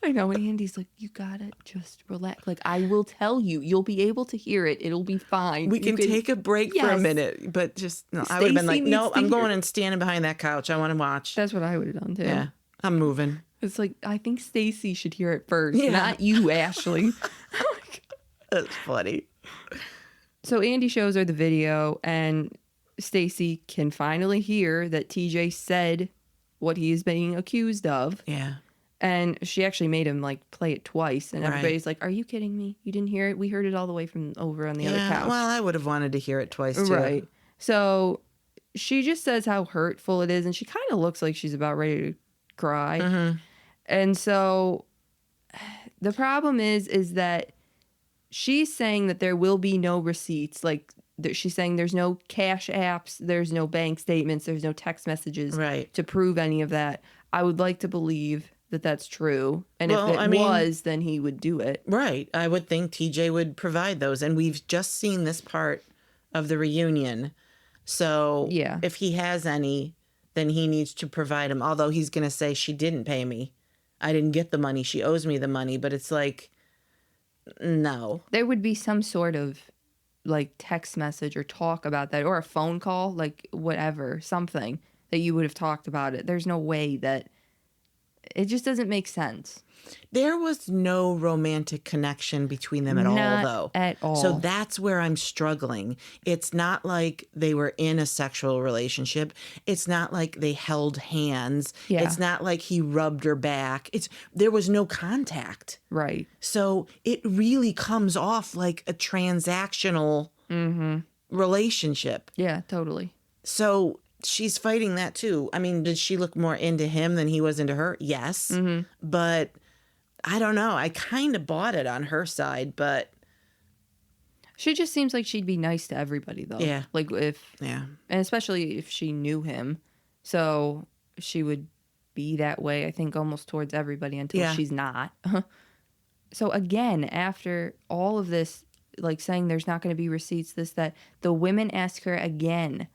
I know. And Andy's like, you gotta just relax. Like, I will tell you, you'll be able to hear it. It'll be fine. We can take a break for a minute, but just, no, I would have been like, no, I'm going and standing behind that couch. I want to watch. That's what I would have done too. Yeah, I'm moving. It's like, I think Stacy should hear it first, not you, Ashley. That's funny. So Andy shows her the video, and Stacy can finally hear that TJ said what he is being accused of. Yeah. And she actually made him like play it twice, and everybody's like, "Are you kidding me? You didn't hear it? We heard it all the way from over on the other couch." Well, I would have wanted to hear it twice too. Right. So she just says how hurtful it is, and she kind of looks like she's about ready to cry. And so the problem is that she's saying that there will be no receipts. Like, she's saying there's no cash apps, there's no bank statements, there's no text messages to prove any of that. I would like to believe that that's true. And if it was, then he would do it. Right. I would think TJ would provide those. And we've just seen this part of the reunion. So if he has any, then he needs to provide them. Although he's going to say, she didn't pay me. I didn't get the money. She owes me the money. But it's like, no. There would be some sort of like text message or talk about that, or a phone call, like whatever, something that you would have talked about it. There's no way that it just doesn't make sense. There was no romantic connection between them at all, though. At all. So that's where I'm struggling. It's not like they were in a sexual relationship. It's not like they held hands. Yeah. It's not like he rubbed her back. There was no contact. Right. So it really comes off like a transactional relationship. Yeah, totally. So she's fighting that too. I mean, did she look more into him than he was into her? Yes. But I don't know. I kind of bought it on her side, but She just seems like she'd be nice to everybody, though. Yeah. Like, yeah. and especially if she knew him. So she would be that way, I think, almost towards everybody until Yeah. she's not. So again, after all of this, like saying there's not going to be receipts, this, that, the women ask her again,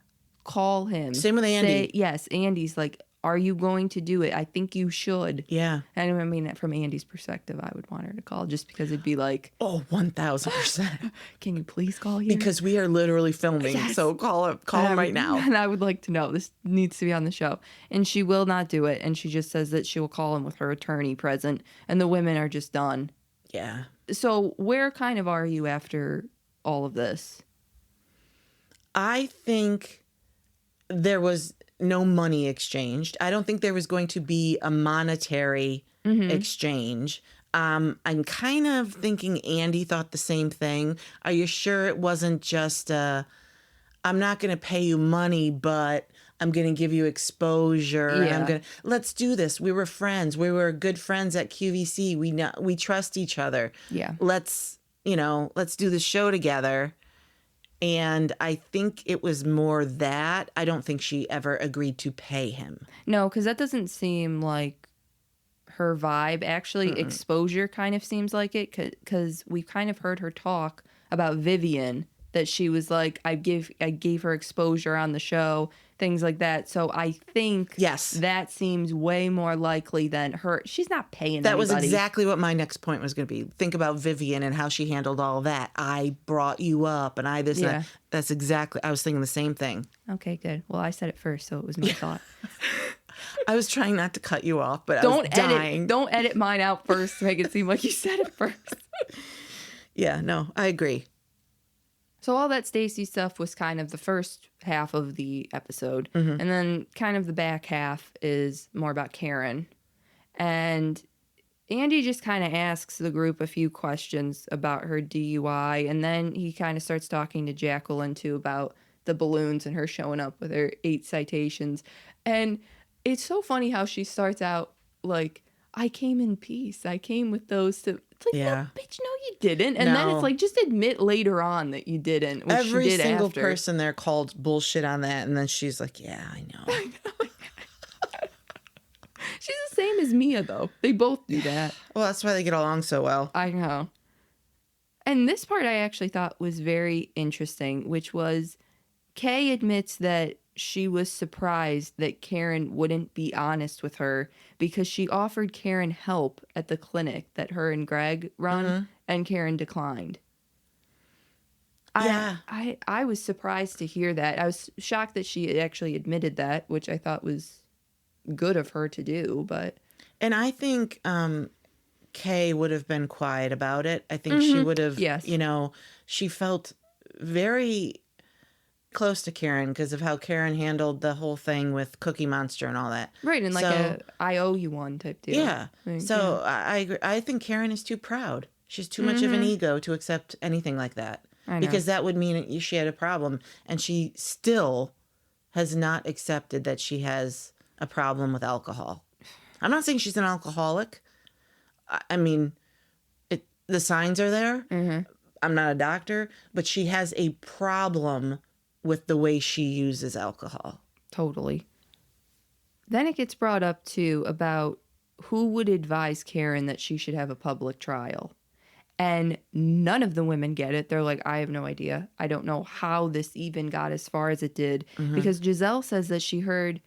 call him. Same with Andy. Yes, Andy's like, are you going to do it? I think you should. Yeah. And I mean, from Andy's perspective, I would want her to call just because it'd be like, Oh, 1,000%. can you please call here? Because we are literally filming. Yes. So call him right now. And I would like to know. This needs to be on the show. And she will not do it. And she just says that she will call him with her attorney present. And the women are just done. Yeah. So where kind of are you after all of this? I think there was no money exchanged. I don't think there was going to be a monetary exchange. I'm kind of thinking Andy thought the same thing. Are you sure it wasn't just I'm not going to pay you money, but I'm going to give you exposure. Yeah. And let's do this. We were friends. We were good friends at QVC. We trust each other. Yeah. Let's do the show together. And I think it was more that. I don't think she ever agreed to pay him. No, because that doesn't seem like her vibe. Actually, exposure kind of seems like it, because we've kind of heard her talk about Vivian, that she was like, I gave her exposure on the show, things like that. So I think Yes. that seems way more likely than her. She's not paying That anybody. was exactly what my next point was going to be. Think about Vivian and how she handled all of that. I brought you up and I this and Yeah. that. That's exactly, I was thinking the same thing. Okay, good. Well, I said it first, so it was my thought. I was trying not to cut you off, but I was dying. Don't edit mine out first to make it seem like you said it first. Yeah, no, I agree. So all that Stacey stuff was kind of the first half of the episode. And then kind of the back half is more about Karen. And Andy just kind of asks the group a few questions about her DUI. And then he kind of starts talking to Jacqueline, too, about the balloons and her showing up with her 8 citations. And it's so funny how she starts out like, I came in peace. I came with those to... It's like, Yeah. no, bitch, no, you didn't. And then No. it's like, just admit later on that you didn't. Which Every she did single after. person there called bullshit on that. And then she's like, yeah, I know. She's the same as Mia, though. They both do that. Well, that's why they get along so well. I know. And this part I actually thought was very interesting, which was Kay admits that she was surprised that Karen wouldn't be honest with her because she offered Karen help at the clinic that her and Greg run, and Karen declined. Yeah. I was surprised to hear that. I was shocked that she actually admitted that, which I thought was good of her to do, but... And I think Kay would have been quiet about it. I think she would have, Yes. she felt very close to Karen because of how Karen handled the whole thing with Cookie Monster and all that. Right, and like So- I owe you one type deal. Yeah. Like, So I agree. I think Karen is too proud. She's too much of an ego to accept anything like that. I know. Because that would mean she had a problem. And she still has not accepted that she has a problem with alcohol. I'm not saying she's an alcoholic. I mean, the signs are there. I'm not a doctor, but she has a problem with the way she uses alcohol. Totally. Then it gets brought up, too, about who would advise Karen that she should have a public trial. And none of the women get it. They're like, I have no idea. I don't know how this even got as far as it did. Because Giselle says that she heard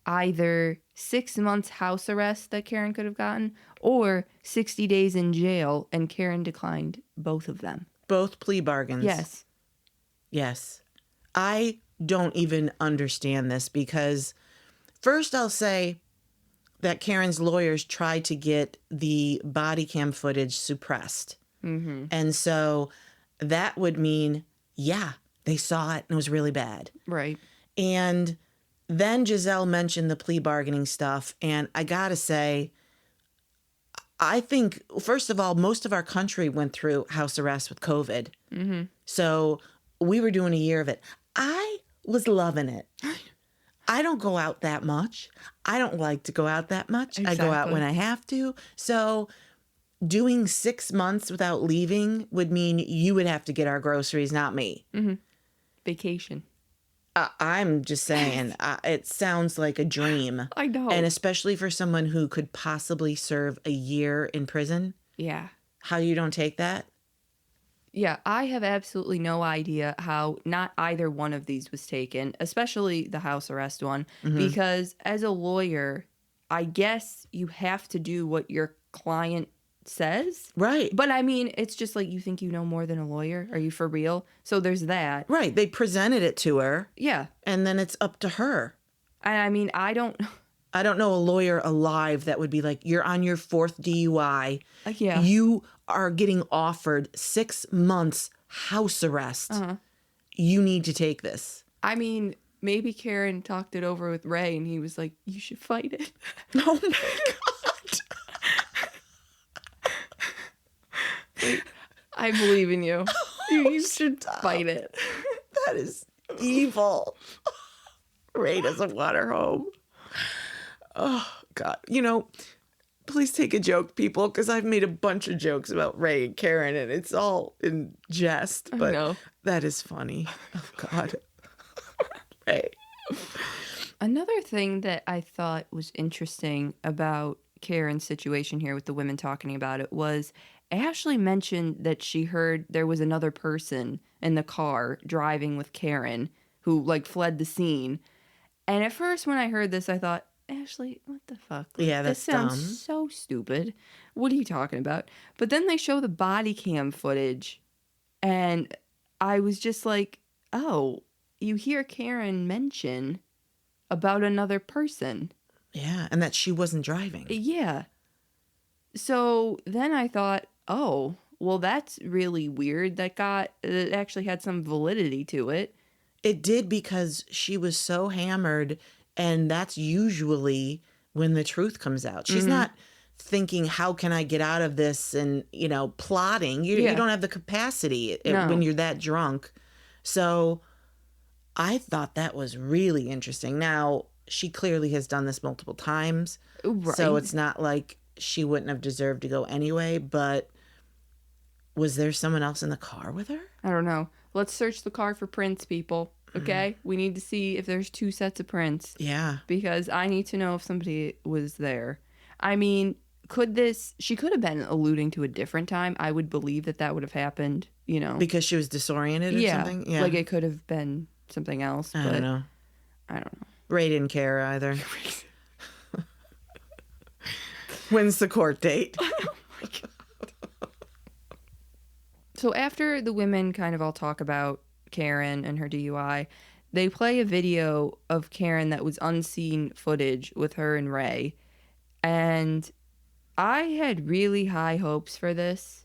either 6 months house arrest that Karen could have gotten or 60 days in jail, and Karen declined both of them. Both plea bargains. Yes. Yes. I don't even understand this because first I'll say that Karen's lawyers tried to get the body cam footage suppressed. And so that would mean, yeah, they saw it and it was really bad. Right. And then Giselle mentioned the plea bargaining stuff. And I got to say, I think, first of all, most of our country went through house arrest with COVID. So we were doing a year of it. I was loving it. I don't go out that much. I don't like to go out that much. I go out Exactly. when I have to. So doing 6 months without leaving would mean you would have to get our groceries, not me. Vacation. I'm just saying, it sounds like a dream. I know. And especially for someone who could possibly serve a year in prison. Yeah. How you don't take that? Yeah, I have absolutely no idea how not either one of these was taken, especially the house arrest one, because as a lawyer, I guess you have to do what your client says. Right. But I mean, it's just like, you think you know more than a lawyer? Are you for real? So there's that. Right. They presented it to her. Yeah. And then it's up to her. And I mean, I don't know a lawyer alive that would be like, you're on your 4th DUI. yeah. You are getting offered 6 months house arrest. You need to take this. I mean, maybe Karen talked it over with Ray and he was like, you should fight it. Oh my God. I believe in you. You should fight it. That is evil. Ray doesn't want her home. Oh, God. Please take a joke, people, because I've made a bunch of jokes about Ray and Karen, and it's all in jest. But know. that is funny. Oh, God. Ray. Another thing that I thought was interesting about Karen's situation here with the women talking about it was Ashley mentioned that she heard there was another person in the car driving with Karen who fled the scene. And at first when I heard this, I thought, Ashley, what the fuck? Yeah, that's this sounds dumb. so stupid. What are you talking about? But then they show the body cam footage and I was just like, oh, you hear Karen mention about another person. Yeah, and that she wasn't driving. Yeah. So then I thought, oh, well, that's really weird. It actually had some validity to it. It did, because she was so hammered, and that's usually when the truth comes out. She's not thinking, how can I get out of this, and, plotting. You don't have the capacity when you're that drunk. So I thought that was really interesting. Now, she clearly has done this multiple times. Right. So it's not like she wouldn't have deserved to go anyway, but was there someone else in the car with her? I don't know. Let's search the car for prints, people. Okay? We need to see if there's 2 sets of prints. Yeah. Because I need to know if somebody was there. I mean, she could have been alluding to a different time. I would believe that would have happened, Because she was disoriented or something? Yeah. It could have been something else. I don't know. I don't know. Ray didn't care either. When's the court date? Oh my God. So after the women kind of all talk about Karen and her DUI, they play a video of Karen that was unseen footage with her and Ray. And I had really high hopes for this.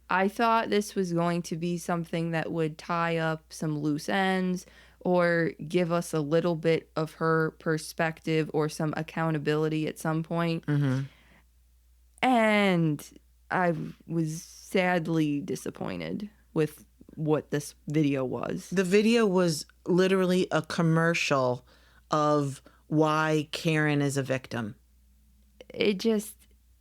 I thought this was going to be something that would tie up some loose ends or give us a little bit of her perspective or some accountability at some point. And I was sadly disappointed with what this video was. The video was literally a commercial of why Karen is a victim.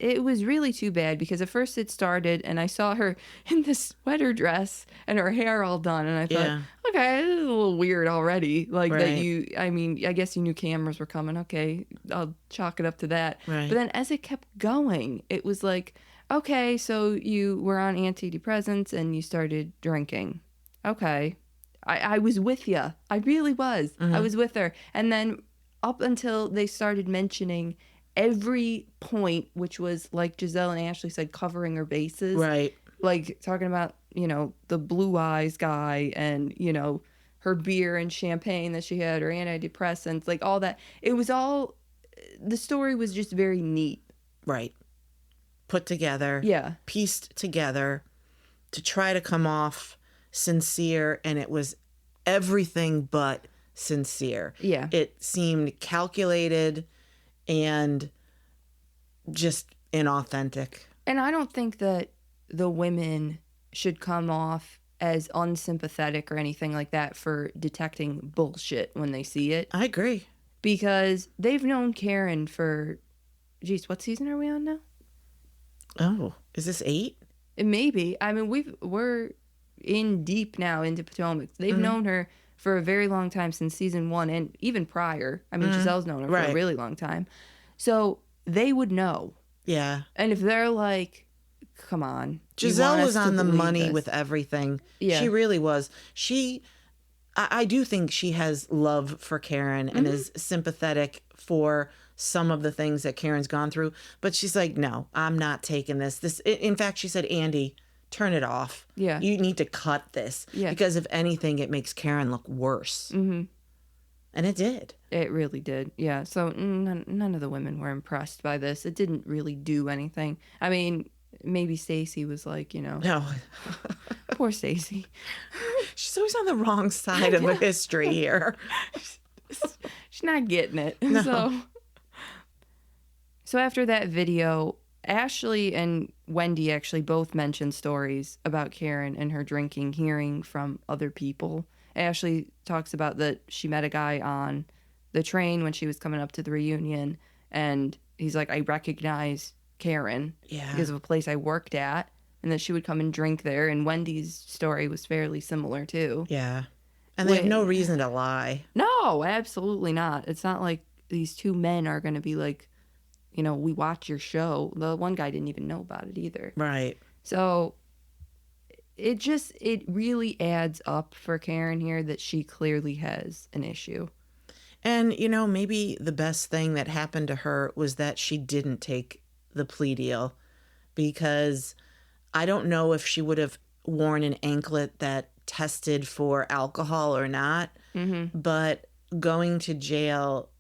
It was really too bad, because at first it started and I saw her in this sweater dress and her hair all done. And I thought, okay, this is a little weird already. That I guess you knew cameras were coming. Okay, I'll chalk it up to that. Right. But then as it kept going, it was like, okay, so you were on antidepressants and you started drinking. Okay. I was with you. I really was. I was with her. And then up until they started mentioning every point, which was like Giselle and Ashley said, covering her bases. Right. Like talking about, the blue eyes guy and, her beer and champagne that she had, her antidepressants, like all that. It was all, the story was just very neat. Right. Put together. Yeah. Pieced together to try to come off sincere, and it was everything but sincere. Yeah. It seemed calculated and just inauthentic. And I don't think that the women should come off as unsympathetic or anything like that for detecting bullshit when they see it. I agree. because they've known Karen for, geez, what season are we on now? Oh, is this 8? It may be. I mean, we're in deep now into Potomac. They've known her for a very long time, since season 1 and even prior. I mean, Giselle's known her for a really long time. So they would know. Yeah. And if they're like, come on. Giselle was on the money with everything. Yeah. She really was. I do think she has love for Karen and is sympathetic for some of the things that Karen's gone through. But she's like, no, I'm not taking this. In fact, she said, Andy, turn it off. Yeah. You need to cut this. Yeah. Because if anything, it makes Karen look worse. Mm-hmm. And it did. It really did. Yeah. So none of the women were impressed by this. It didn't really do anything. I mean, maybe Stacey was like, No. Poor Stacey. She's always on the wrong side of history here. She's not getting it. No. So after that video, Ashley and Wendy actually both mentioned stories about Karen and her drinking, hearing from other people. Ashley talks about that she met a guy on the train when she was coming up to the reunion, and he's like, I recognize Karen because of a place I worked at, and that she would come and drink there. And Wendy's story was fairly similar too. Yeah. And they have no reason to lie. No, absolutely not. It's not like these two men are going to be like, we watch your show. The one guy didn't even know about it either. Right. So it really adds up for Karen here that she clearly has an issue. And, maybe the best thing that happened to her was that she didn't take the plea deal, because I don't know if she would have worn an anklet that tested for alcohol or not, but going to jail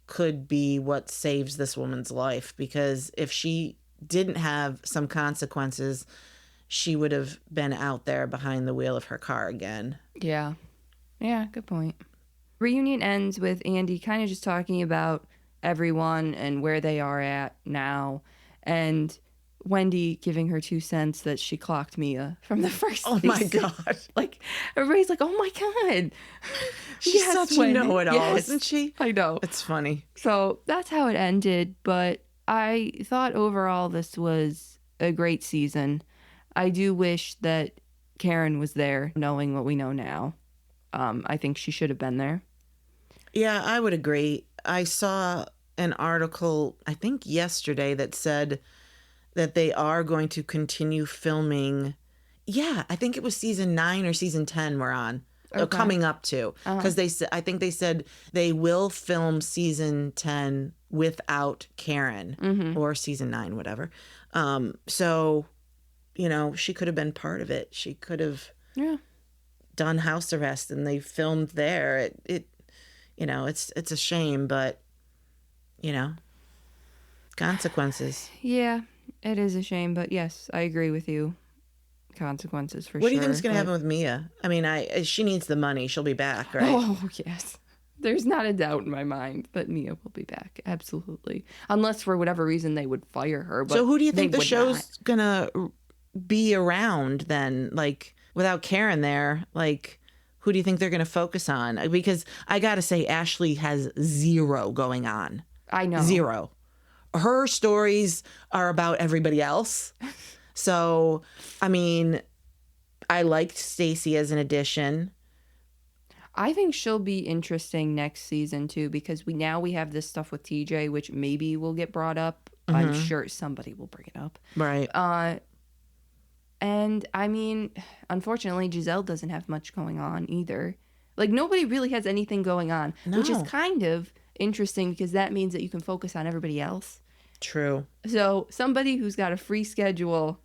could be what saves this woman's life, because if she didn't have some consequences, she would have been out there behind the wheel of her car again. Yeah. Yeah, good point. Reunion ends with Andy kind of just talking about everyone and where they are at now, and Wendy giving her 2 cents that she clocked Mia from the first season. My God. Like, everybody's like, oh my God. She's such a know-it-all, isn't she? I know. It's funny. So that's how it ended, but I thought overall this was a great season. I do wish that Karen was there, knowing what we know now. I think she should have been there. Yeah, I would agree. I saw an article, I think yesterday, that said that they are going to continue filming. Yeah, I think it was season 9 or season 10 we're on. Okay. Coming up to. Because I think they said they will film season 10 without Karen, or season 9, whatever. So, she could have been part of it. She could have done house arrest, and they filmed there. It's a shame, but, consequences. Yeah, it is a shame, but yes, I agree with you. Consequences for sure. What do you think is going to happen with Mia? I mean, she needs the money. She'll be back, right? Oh, yes. There's not a doubt in my mind that Mia will be back. Absolutely. Unless for whatever reason they would fire her. But so who do you think the show's going to be around then? Like, without Karen there, like, who do you think they're going to focus on? Because I got to say, Ashley has zero going on. I know. Zero. Her stories are about everybody else. So, I mean, I liked Stacey as an addition. I think she'll be interesting next season too, because we have this stuff with TJ, which maybe will get brought up. I'm sure somebody will bring it up. Right. And I mean, unfortunately, Giselle doesn't have much going on either. Like, nobody really has anything going on, which is kind of interesting, because that means that you can focus on everybody else. True. So somebody who's got a free schedule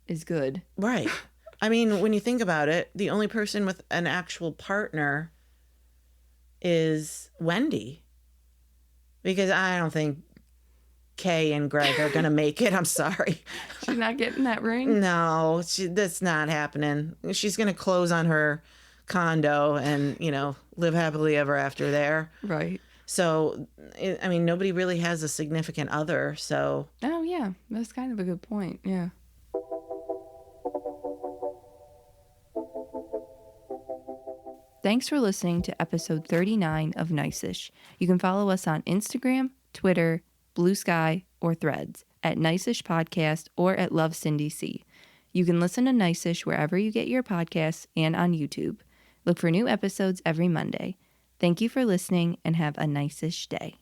is good. Right. I mean, when you think about it, the only person with an actual partner is Wendy. Because I don't think Kay and Greg are going to make it. I'm sorry. She's not getting that ring? No, that's not happening. She's going to close on her condo and, live happily ever after there. Right. So, I mean, nobody really has a significant other, so. Oh, yeah. That's kind of a good point. Yeah. Thanks for listening to episode 39 of Nice-ish. You can follow us on Instagram, Twitter, Blue Sky, or Threads at Nice-ish Podcast or at Love Cindy C. You can listen to Nice-ish wherever you get your podcasts and on YouTube. Look for new episodes every Monday. Thank you for listening and have a nice-ish day.